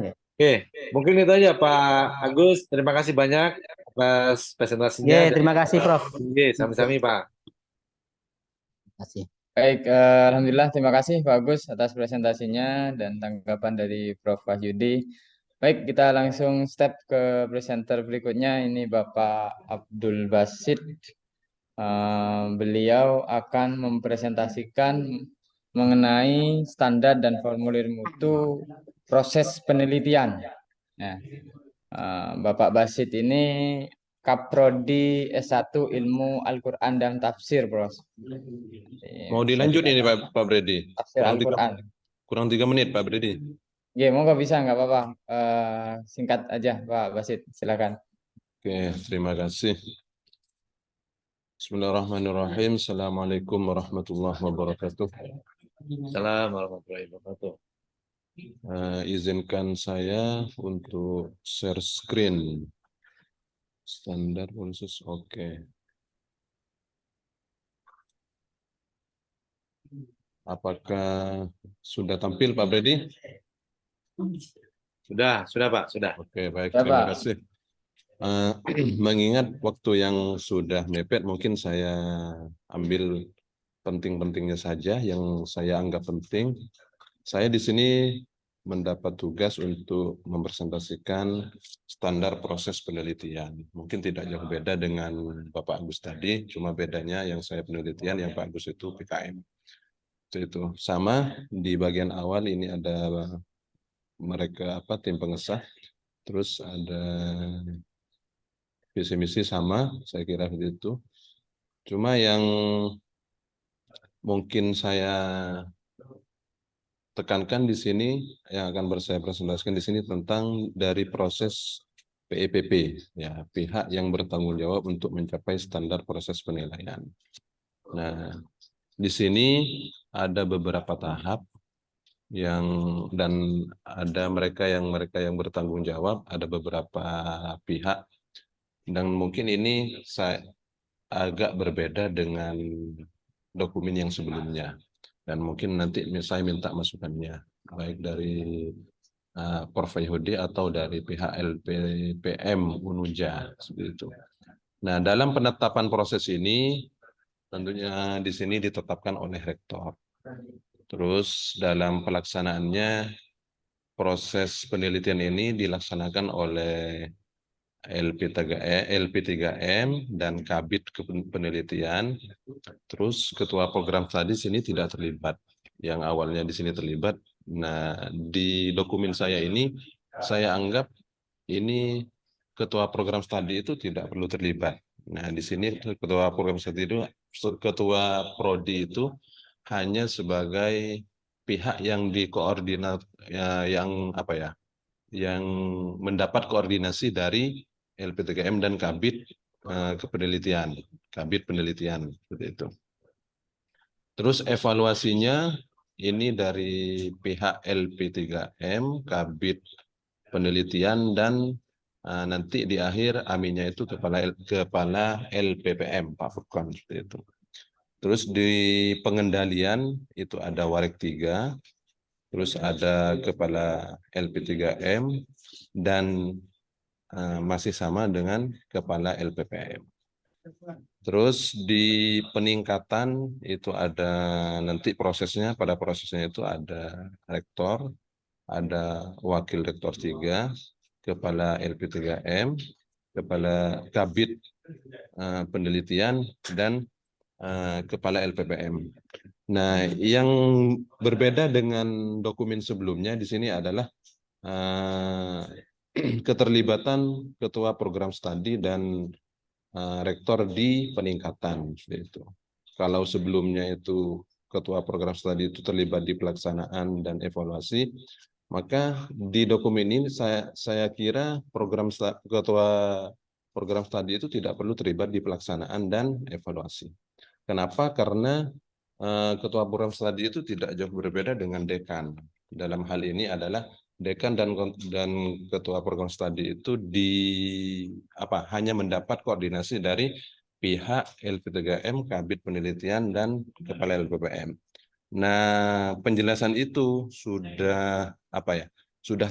Mungkin itu aja Pak Agus. Terima kasih banyak atas presentasinya. Terima kasih, Prof. Sami-sami, Pak. Terima kasih. Baik, alhamdulillah terima kasih Pak Agus atas presentasinya dan tanggapan dari Prof. Wahyudi. Baik, kita langsung step ke presenter berikutnya. Ini Bapak Abdul Basit beliau akan mempresentasikan mengenai standar dan formulir mutu proses penelitian. Nah, Bapak Basit ini Kaprodi S1 Ilmu Al-Quran dan Tafsir, Bros. Mau Bisa dilanjut ini dikatakan Pak Brady? tafsir Al-Quran. Kurang 3 menit Pak Brady. Ya, monggo bisa, nggak apa-apa. Singkat aja, Pak Basit, silakan. Oke, terima kasih. Bismillahirrahmanirrahim. Assalamualaikum warahmatullahi wabarakatuh. Assalamualaikum warahmatullahi wabarakatuh. Izinkan saya untuk share screen. Standar khusus, oke. Apakah sudah tampil Pak Brady? Sudah Pak, sudah. Oke, baik, Ya, terima Pak. kasih. Mengingat waktu yang sudah mepet, mungkin saya ambil penting-pentingnya saja yang saya anggap penting. Saya di sini mendapat tugas untuk mempresentasikan standar proses penelitian. Mungkin tidak jauh beda dengan Bapak Agus tadi, cuma bedanya yang saya penelitian, yang Pak Agus itu PKM. Itu sama di bagian awal ini ada mereka tim pengesah, terus ada visi misi sama, saya kira begitu. Cuma yang mungkin saya tekankan di sini, yang akan saya presentasikan di sini tentang dari proses PEPP, ya, pihak yang bertanggung jawab untuk mencapai standar proses penilaian. Nah, di sini ada beberapa tahap dan ada mereka yang bertanggung jawab, ada beberapa pihak, dan mungkin ini saya agak berbeda dengan dokumen yang sebelumnya, dan mungkin nanti saya minta masukannya baik dari Prof. Yahudi atau dari pihak LPPM Unuja seperti itu. Nah, dalam penetapan proses ini tentunya di sini ditetapkan oleh rektor. Terus dalam pelaksanaannya proses penelitian ini dilaksanakan oleh LP3M dan Kabid Penelitian. Terus ketua program tadi sini tidak terlibat. Yang awalnya di sini terlibat. Nah, di dokumen saya ini saya anggap ini ketua program studi itu tidak perlu terlibat. Nah, di sini ketua program studi itu, ketua prodi itu hanya sebagai pihak yang dikoordinat, yang mendapat koordinasi dari LP3M dan Kabid Penelitian seperti itu. Terus evaluasinya ini dari pihak LP3M, Kabid Penelitian, dan nanti di akhir aminnya itu kepala LPPM, Pak Furqan, seperti itu. Terus di pengendalian itu ada Warek 3, terus ada kepala LP3M, dan masih sama dengan kepala LPPM. Terus di peningkatan itu ada nanti pada prosesnya itu ada rektor, ada wakil rektor 3, kepala LP3M, kepala Kabid Penelitian, dan kepala LPPM. Nah, yang berbeda dengan dokumen sebelumnya di sini adalah keterlibatan ketua program studi dan rektor di peningkatan seperti itu. Kalau sebelumnya itu ketua program studi itu terlibat di pelaksanaan dan evaluasi, maka di dokumen ini saya kira ketua program studi itu tidak perlu terlibat di pelaksanaan dan evaluasi. Kenapa? Karena ketua program studi itu tidak jauh berbeda dengan dekan. Dalam hal ini adalah dekan dan ketua program studi itu hanya mendapat koordinasi dari pihak LP3M, Kabid Penelitian, dan kepala LPPM. Nah, penjelasan itu sudah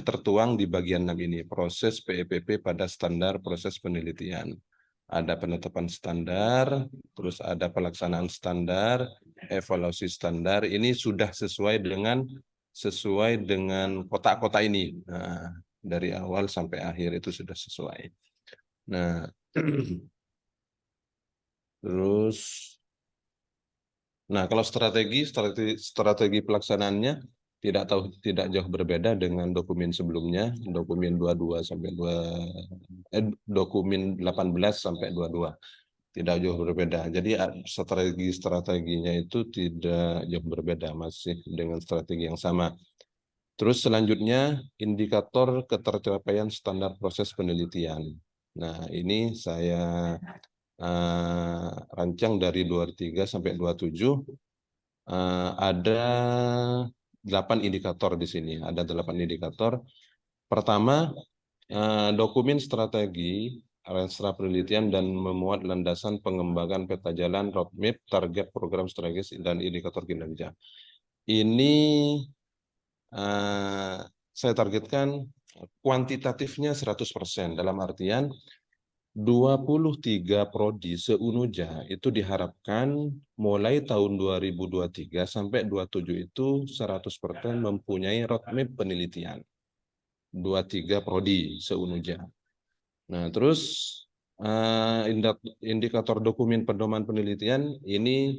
tertuang di bagian 6 ini, proses PEPP pada standar proses penelitian. Ada penetapan standar, terus ada pelaksanaan standar, evaluasi standar. Ini sudah sesuai dengan kotak-kotak ini. Nah, dari awal sampai akhir itu sudah sesuai. Nah, Terus, nah kalau strategi pelaksanaannya tidak jauh berbeda dengan dokumen sebelumnya, dokumen 22 sampai dokumen 18 sampai 22. Tidak jauh berbeda. Jadi strateginya itu tidak jauh berbeda, masih dengan strategi yang sama. Terus selanjutnya indikator ketercapaian standar proses penelitian. Nah, ini saya rancang dari 23 sampai 27. Ada 8 indikator di sini. Ada 8 indikator. Pertama, dokumen strategi Renstra penelitian dan memuat landasan pengembangan peta jalan, roadmap, target program strategis dan indikator kinerja. Ini saya targetkan kuantitatifnya 100%, dalam artian 23 prodi se-Unuja itu diharapkan mulai tahun 2023 sampai 27 itu 100% mempunyai roadmap penelitian. 23 prodi se-Unuja. Nah, terus indikator dokumen pedoman penelitian ini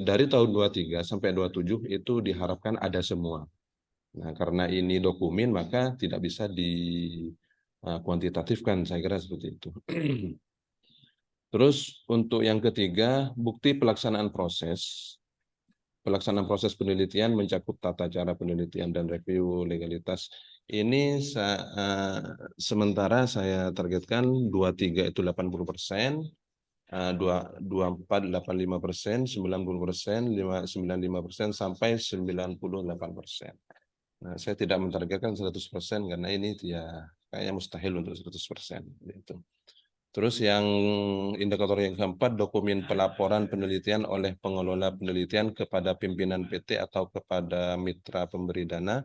dari tahun 23 sampai 27 itu diharapkan ada semua. Nah, karena ini dokumen maka tidak bisa dikuantitatifkan, saya kira seperti itu. Terus untuk yang ketiga, bukti pelaksanaan proses. Pelaksanaan proses penelitian mencakup tata cara penelitian dan review legalitas. Ini sementara saya targetkan 23 itu 80%, 24 85%, 90%, 95% sampai 98%. Nah, saya tidak mentargetkan 100% karena ini ya kayaknya mustahil untuk 100%. Gitu. Terus yang indikator yang keempat, dokumen pelaporan penelitian oleh pengelola penelitian kepada pimpinan PT atau kepada mitra pemberi dana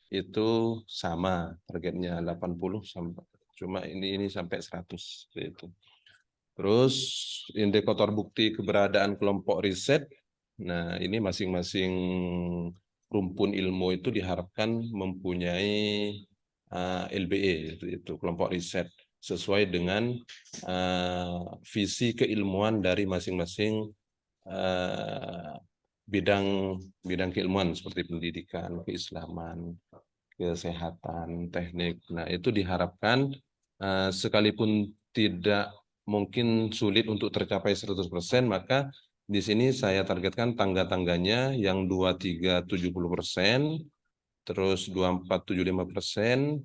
itu sama targetnya 80 sampai cuma ini sampai 100 itu. Terus indikator bukti keberadaan kelompok riset. Nah, ini masing-masing rumpun ilmu itu diharapkan mempunyai LBE itu kelompok riset sesuai dengan visi keilmuan dari masing-masing bidang keilmuan seperti pendidikan, keislaman, kesehatan, teknik. Nah, itu diharapkan sekalipun tidak mungkin sulit untuk tercapai 100%, maka di sini saya targetkan tangga-tangganya yang 23 70%, terus 24 75%,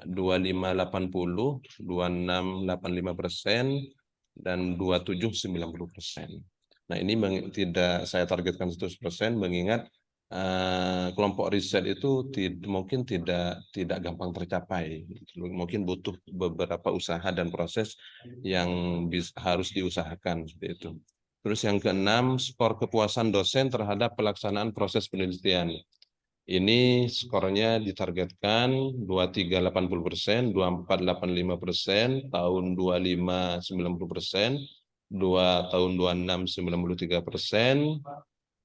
25 80, 26 85%, dan 27 90%. Nah, ini tidak saya targetkan 100% mengingat kelompok riset itu mungkin tidak gampang tercapai. Mungkin butuh beberapa usaha dan proses yang harus diusahakan seperti itu. Terus yang keenam, skor kepuasan dosen terhadap pelaksanaan proses penelitian. Ini skornya ditargetkan 23 80%, 24 85%, tahun 25 90%, tahun 26 93%,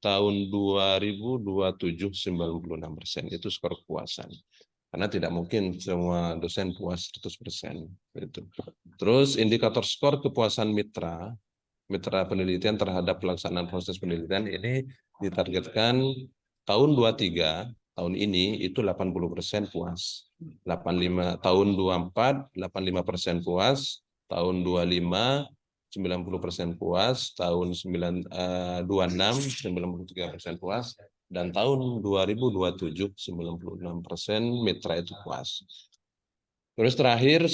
tahun 2027 96%. Itu skor kepuasan. Karena tidak mungkin semua dosen puas 100%. Gitu. Terus indikator skor kepuasan mitra penelitian terhadap pelaksanaan proses penelitian ini ditargetkan tahun 23, tahun ini itu 80% puas. 85 tahun 24 85% puas, tahun 25 90% puas, tahun 26 93% puas, dan tahun 2027 96% mitra itu puas. Terus terakhir,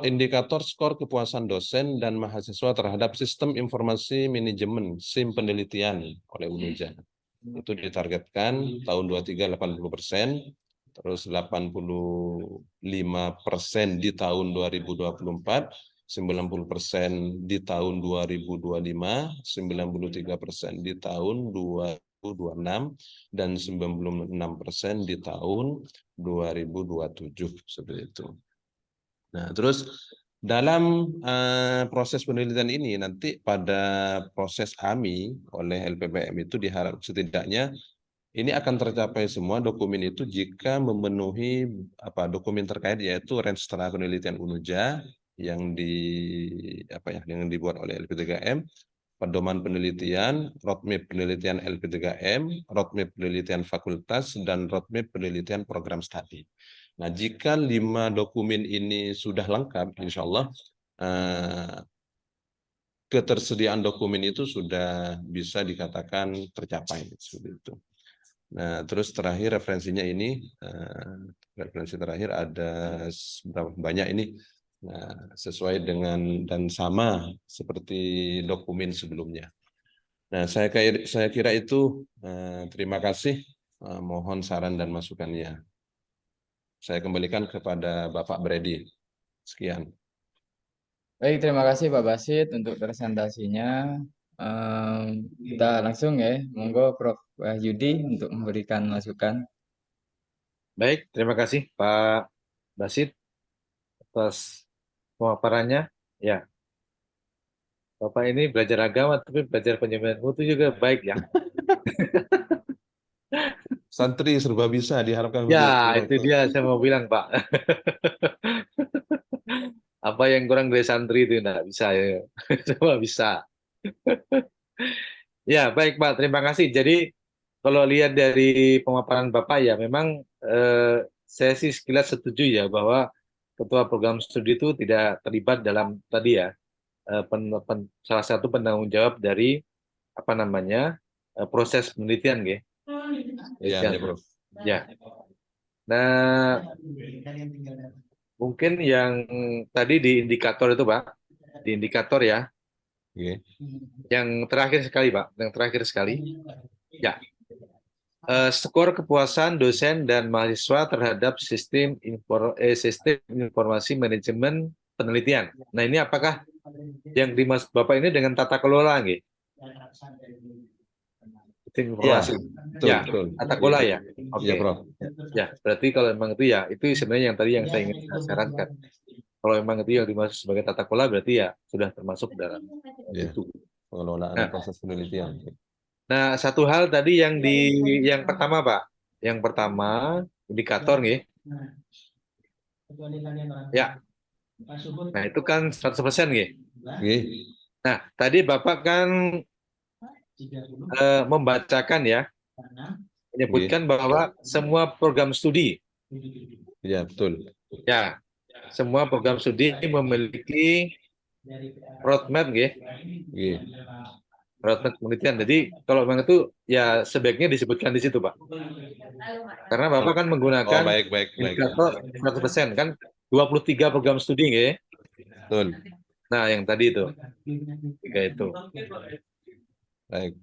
indikator skor kepuasan dosen dan mahasiswa terhadap sistem informasi manajemen SIM penelitian oleh Unuja. Itu ditargetkan tahun 23 80%, terus 85% di tahun 2024, 90% di tahun 2025, 93% di tahun 2026, dan 96% di tahun 2027 seperti itu. Nah, terus dalam proses penelitian ini nanti pada proses AMI oleh LPPM itu diharap setidaknya ini akan tercapai semua dokumen itu jika memenuhi dokumen terkait yaitu Renstra Penelitian Unuja yang yang dibuat oleh LP3M, pedoman penelitian, roadmap penelitian LP3M, roadmap penelitian fakultas, dan roadmap penelitian program studi. Nah, jika 5 dokumen ini sudah lengkap, insya Allah ketersediaan dokumen itu sudah bisa dikatakan tercapai seperti itu. Nah, terus terakhir referensinya ini, referensi terakhir ada berapa banyak ini, nah, sesuai dengan dan sama seperti dokumen sebelumnya. Nah, saya kira itu, terima kasih, mohon saran dan masukannya. Saya kembalikan kepada Bapak Brady. Sekian. Baik, terima kasih Pak Basit untuk presentasinya. Kita langsung ya, monggo Prof. Yudi untuk memberikan masukan. Baik, terima kasih Pak Basit atas pemaparannya. Ya, Bapak ini belajar agama, tapi belajar penjaminan mutu juga baik ya. Santri serba bisa, diharapkan Ya, begitu. itu dia saya mau bilang Pak. Apa yang kurang dari santri itu enggak bisa ya. Semua bisa. Ya, baik Pak, terima kasih. Jadi kalau lihat dari pemaparan Bapak ya memang saya sih sekilas setuju ya bahwa ketua program studi itu tidak terlibat dalam tadi ya salah satu penanggung jawab dari apa namanya proses penelitian ya. Ya, Penelitian. ya, Prof. Ya. Nah, mungkin yang tadi di indikator itu Pak, di indikator ya, Oke. yang terakhir sekali Pak, yang terakhir sekali. Ya, skor kepuasan dosen dan mahasiswa terhadap sistem informasi manajemen penelitian. Nah, ini apakah yang dimaksud Bapak ini dengan tata kelola nggih? Sistem Ya, informasi. betul, Ya, betul. tata kelola ya. Oke. Ya, Prof. Ya, berarti kalau memang itu ya, itu sebenarnya yang tadi yang saya ingin sarankan. Kalau memang itu yang dimaksud sebagai tata kelola berarti ya sudah termasuk dalam Ya, itu. pengelolaan Nah, proses penelitian. Nah, satu hal tadi yang pertama, Pak. Yang pertama, indikator nih. Ya. Nah, itu kan 100% nih. Oke. Nah, tadi Bapak kan membacakan ya, menyebutkan bahwa semua program studi. Ya, betul. Ya, semua program studi memiliki roadmap ya. Oke. Roadmap penelitian. Jadi kalau memang itu ya sebaiknya disebutkan di situ, Pak. Karena Bapak kan menggunakan Oh, baik. indikator 100% kan 23 program studi ya. Betul. Nah, yang tadi itu. Tiga itu. Baik.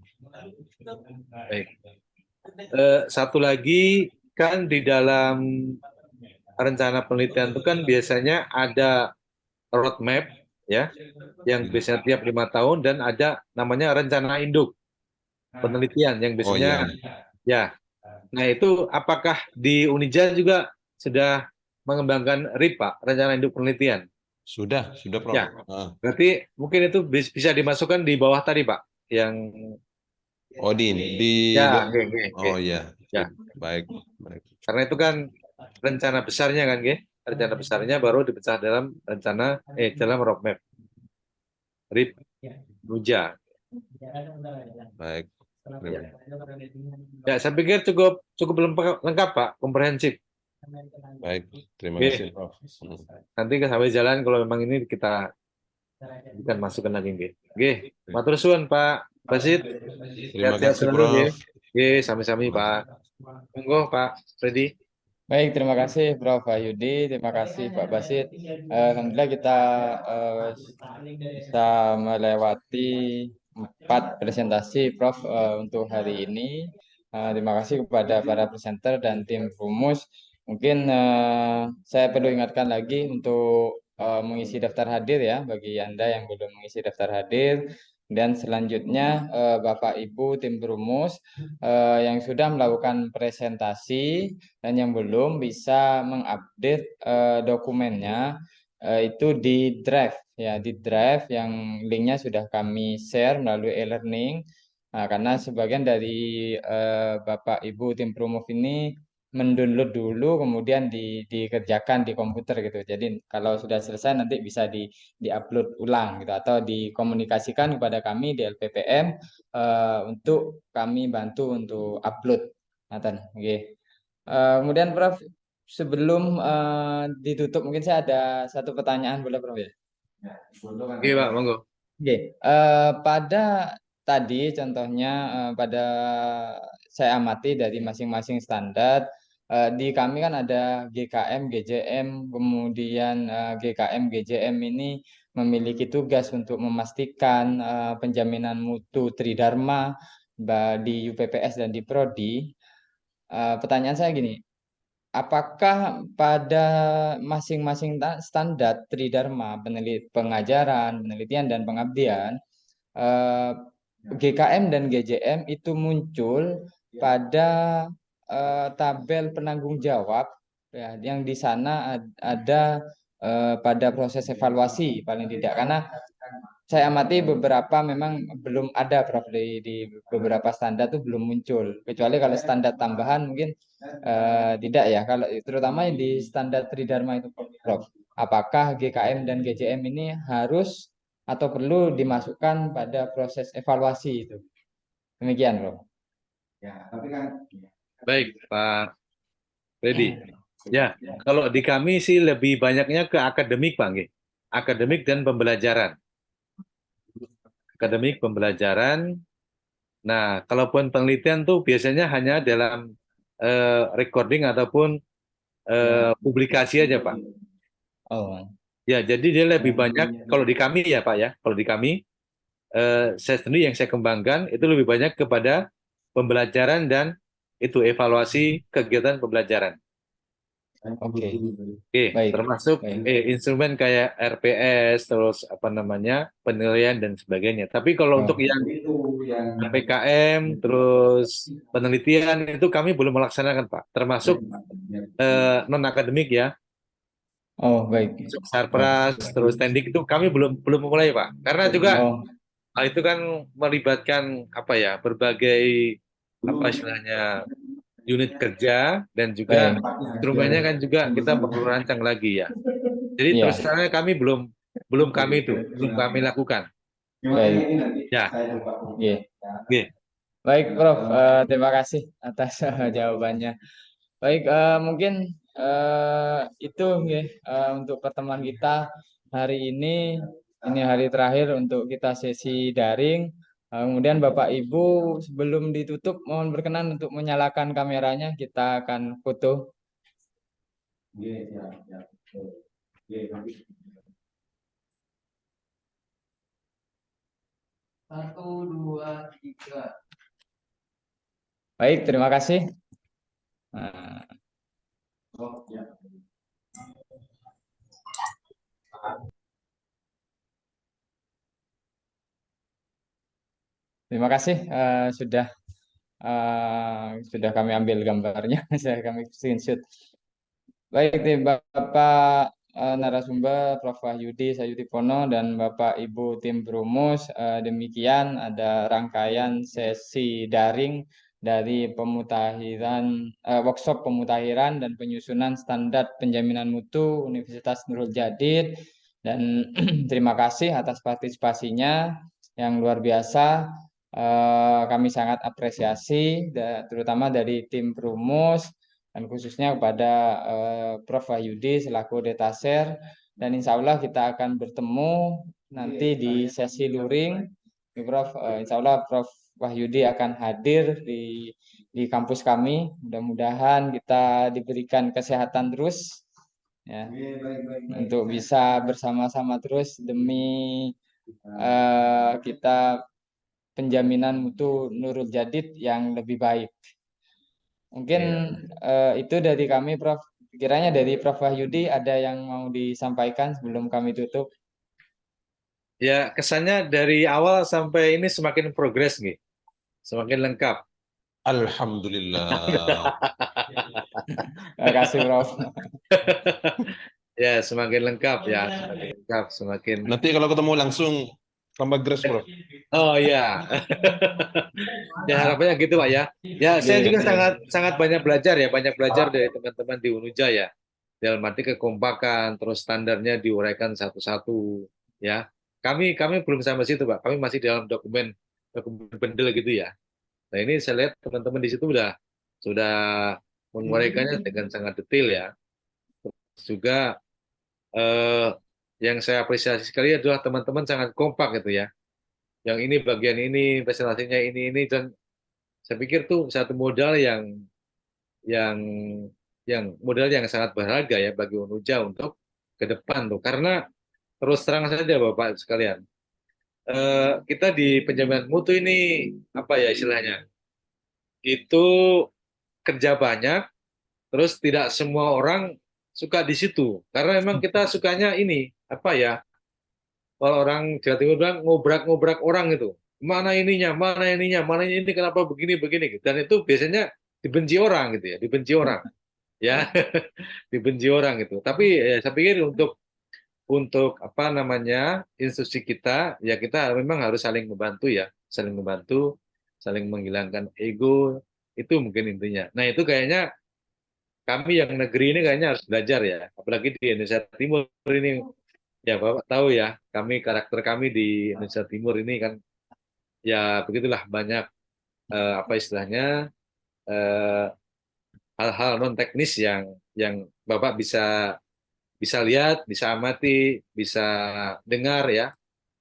Baik. Satu lagi kan di dalam rencana penelitian itu kan biasanya ada roadmap ya, yang biasanya tiap 5 tahun dan ada namanya rencana induk penelitian yang Oh, biasanya ya. ya. Nah, itu apakah di Unija juga sudah mengembangkan RIP, Pak, rencana induk penelitian? Sudah, Prof. Ya. Berarti mungkin itu bisa dimasukkan di bawah tadi, Pak, yang Oh, di ya, Oh, ya. Ya. Baik. Karena itu kan rencana besarnya kan, Ge? Rencana besarnya baru dipecah dalam dalam roadmap. RIP Nuja. Baik. Ya, saya pikir cukup lengkap, Pak, komprehensif. Baik, terima Oke. kasih, Prof. Nanti sampai jalan kalau memang ini kita bukan masukkan lagi, Ge. Oke, matur suwun, Pak Basit. Terima Sehat-sehat kasih, selalu, Ge. Prof. Oke, sami-sami, Pak. Monggo, Pak Freddy. Baik, terima kasih Prof. Yudi, terima kasih Pak Basit. Alhamdulillah kita bisa melewati 4 presentasi Prof untuk hari ini. Terima kasih kepada para presenter dan tim rumus. Mungkin saya perlu ingatkan lagi untuk mengisi daftar hadir ya bagi Anda yang belum mengisi daftar hadir. Dan selanjutnya Bapak Ibu tim rumus yang sudah melakukan presentasi dan yang belum bisa mengupdate dokumennya itu di drive ya, di drive yang linknya sudah kami share melalui e-learning. Nah, karena sebagian dari Bapak Ibu tim Promove ini mendownload dulu kemudian dikerjakan di komputer gitu. Jadi kalau sudah selesai nanti bisa diupload ulang gitu atau dikomunikasikan kepada kami di LPPM untuk kami bantu untuk upload. Ngaten, nggih. Kemudian Prof, sebelum ditutup mungkin saya ada satu pertanyaan boleh Prof ya? Oke, Pak, monggo. Oke, pada tadi contohnya pada saya amati dari masing-masing standar di kami kan ada GKM, GJM, kemudian GKM, GJM ini memiliki tugas untuk memastikan penjaminan mutu Tridharma di UPPS dan di Prodi. Pertanyaan saya gini, apakah pada masing-masing standar Tridharma, pengajaran, penelitian, dan pengabdian, eh, GKM dan GJM itu muncul pada tabel penanggung jawab ya, yang di sana ada pada proses evaluasi paling tidak karena saya amati beberapa memang belum ada Prof di beberapa standar tuh belum muncul kecuali kalau standar tambahan mungkin tidak ya kalau terutama yang di standar Tridharma itu Prof. Apakah GKM dan GJM ini harus atau perlu dimasukkan pada proses evaluasi itu? Demikian, Prof. Baik, Pak Freddy. Ya, kalau di kami sih lebih banyaknya ke akademik, Pak, nggih. Akademik dan pembelajaran. Akademik pembelajaran. Nah, kalaupun penelitian tuh biasanya hanya dalam recording ataupun publikasi aja, Pak. Oh, Ya, jadi dia lebih banyak kalau di kami ya, Pak ya. Kalau di kami saya sendiri yang saya kembangkan itu lebih banyak kepada pembelajaran dan itu evaluasi kegiatan pembelajaran. oke. Oke, Baik. termasuk Baik. instrumen kayak RPS, terus apa namanya penilaian dan sebagainya. Tapi kalau untuk yang PKM, terus penelitian itu kami belum melaksanakan, Pak. Termasuk non akademik ya, Oh, baik. Sarpras, terus Tendik itu kami belum memulai, Pak. Karena juga Oh, hal itu kan melibatkan apa ya berbagai apa istilahnya unit kerja dan juga baik. instrumennya kan juga kita perlu rancang lagi ya. Jadi Iya, terus terang kami belum kami lakukan. baik. Ya, Iya. oke. Baik, Prof. Terima kasih atas jawabannya. Baik, mungkin itu nggih, untuk pertemuan kita hari ini. Ini hari terakhir untuk kita sesi daring. Kemudian Bapak Ibu sebelum ditutup mohon berkenan untuk menyalakan kameranya. Kita akan foto. Satu, dua, tiga. Baik, terima kasih. Nah, terima kasih sudah kami ambil gambarnya, kami screenshot. Baik, Bapak narasumber Prof. Wahyudi Sayutipono dan Bapak Ibu tim Perumus, demikian ada rangkaian sesi daring dari workshop pemutahiran dan penyusunan standar penjaminan mutu Universitas Nurul Jadid dan terima kasih atas partisipasinya yang luar biasa. Kami sangat apresiasi terutama dari tim Perumus dan khususnya kepada Prof. Wahyudi selaku detaser dan insya Allah kita akan bertemu nanti di sesi luring. Prof, insya Allah Prof. Wahyudi akan hadir di kampus kami. Mudah-mudahan kita diberikan kesehatan terus ya untuk bisa bersama-sama terus demi kita penjaminan mutu Nurul Jadid yang lebih baik. Mungkin itu dari kami, Prof. Kiranya dari Prof. Wahyudi ada yang mau disampaikan sebelum kami tutup. Ya, kesannya dari awal sampai ini semakin progres nih. Semakin lengkap. Alhamdulillah. Terima kasih, Prof. Ya, semakin lengkap ya, semakin lengkap, semakin Nanti kalau ketemu langsung Tambah grace, Bro. Oh iya. Ya harapannya gitu Pak ya. Ya saya juga sangat banyak belajar ya, banyak belajar dari teman-teman di Unuja ya. Dalam arti kekompakan, terus standarnya diuraikan satu-satu ya. Kami belum sampai situ Pak. Kami masih dalam dokumen bendel gitu ya. Nah ini saya lihat teman-teman di situ sudah menguraikannya dengan sangat detail ya. Juga eh, yang saya apresiasi sekali adalah teman-teman sangat kompak gitu ya. Yang ini bagian ini, presentasinya ini dan saya pikir tuh satu modal yang modal yang sangat berharga ya bagi Unuja untuk ke depan tuh. Karena terus terang saja Bapak sekalian, kita di penjaminan mutu ini apa ya istilahnya? Itu kerja banyak, terus tidak semua orang suka di situ. Karena memang kita sukanya ini apa ya? Kalau orang Jawa Timur bilang ngobrak-ngobrak orang itu. Mana ininya, mana ininya, mana ini kenapa begini begini. Dan itu biasanya dibenci orang gitu ya, dibenci orang ya, dibenci orang gitu. Tapi saya pikir untuk apa namanya institusi kita ya kita memang harus saling membantu ya, saling membantu, saling menghilangkan ego itu mungkin intinya. Nah itu kayaknya kami yang negeri ini kayaknya harus belajar ya, apalagi di Indonesia Timur ini. Ya, Bapak tahu ya, karakter kami di Indonesia Timur ini kan ya begitulah banyak apa istilahnya eh, hal-hal non teknis yang Bapak bisa bisa lihat, bisa amati, bisa dengar ya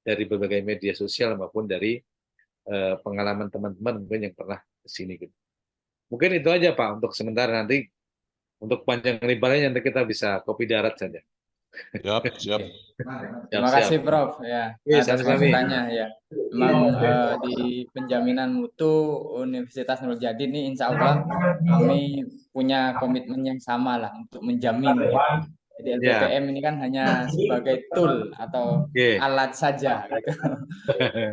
dari berbagai media sosial maupun dari pengalaman teman-teman mungkin yang pernah ke sini gitu. Mungkin itu aja Pak untuk sementara, nanti untuk panjang lebarnya nanti kita bisa kopi darat saja. Siap, siap. Terima kasih Prof ya Oke, atas sami-sami. masukannya ya. Memang di penjaminan mutu Universitas Nurul Jadid ini insya Allah kami punya komitmen yang sama lah untuk menjamin gitu. Jadi Ya, LPPM ini kan hanya sebagai tool atau oke. alat saja gitu.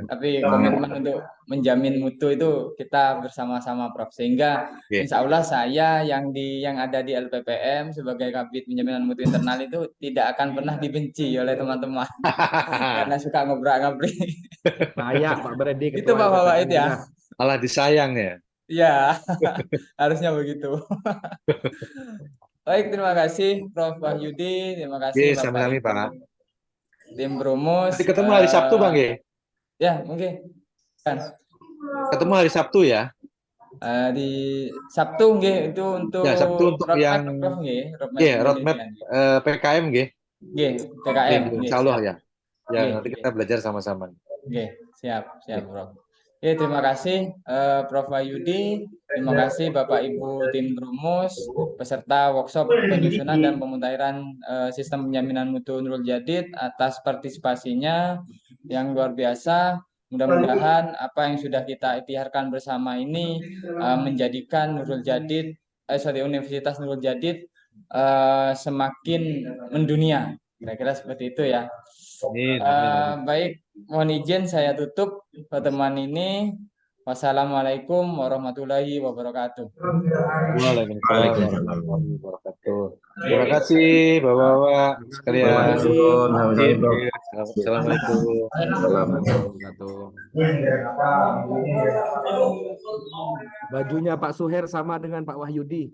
Tapi komitmen untuk menjamin mutu itu kita bersama-sama Prof. Sehingga Oke. insya Allah saya yang ada di LPPM sebagai Kabid Penjaminan Mutu Internal itu tidak akan pernah dibenci oleh teman-teman karena suka ngobrak-ngabrik. Layak Pak Brady Itu ketua Bapak LPPM itu ya. kita. Malah disayang ya. Ya, harusnya begitu. Baik, terima kasih Prof. Wahyudi, terima kasih Oke, Bapak sami-sami Ibu Pak. tim Brumus. Nanti ketemu hari Sabtu Bang ya. Ya, mungkin. Kan. Ketemu hari Sabtu ya. Di Sabtu nggih itu untuk Ya, Sabtu untuk roadmap yang Prof nggih, roadmap roadmap penelitian. PKM nggih. Nggih, PKM nggih, Insya Allah siap. ya. Ya, Nggih, nanti nggih. kita belajar sama-sama. Oke, siap, Prof. Oke, terima kasih Prof. Wahyudi, terima kasih Bapak Ibu tim Brumus, peserta workshop penyusunan dan pemutahiran sistem penjaminan mutu Nurul Jadid atas partisipasinya yang luar biasa. Mudah-mudahan apa yang sudah kita ikhtiarkan bersama ini menjadikan Nurul Jadid, Universitas Nurul Jadid semakin mendunia. Kira-kira seperti itu ya. Amin, amin. Baik, mohon izin saya tutup pertemuan ini. Wassalamualaikum warahmatullahi wabarakatuh. Waalaikumsalam warahmatullahi wabarakatuh. Terima kasih Bapak-bapak sekalian. Assalamualaikum. Bajunya Pak Suher sama dengan Pak Wahyudi.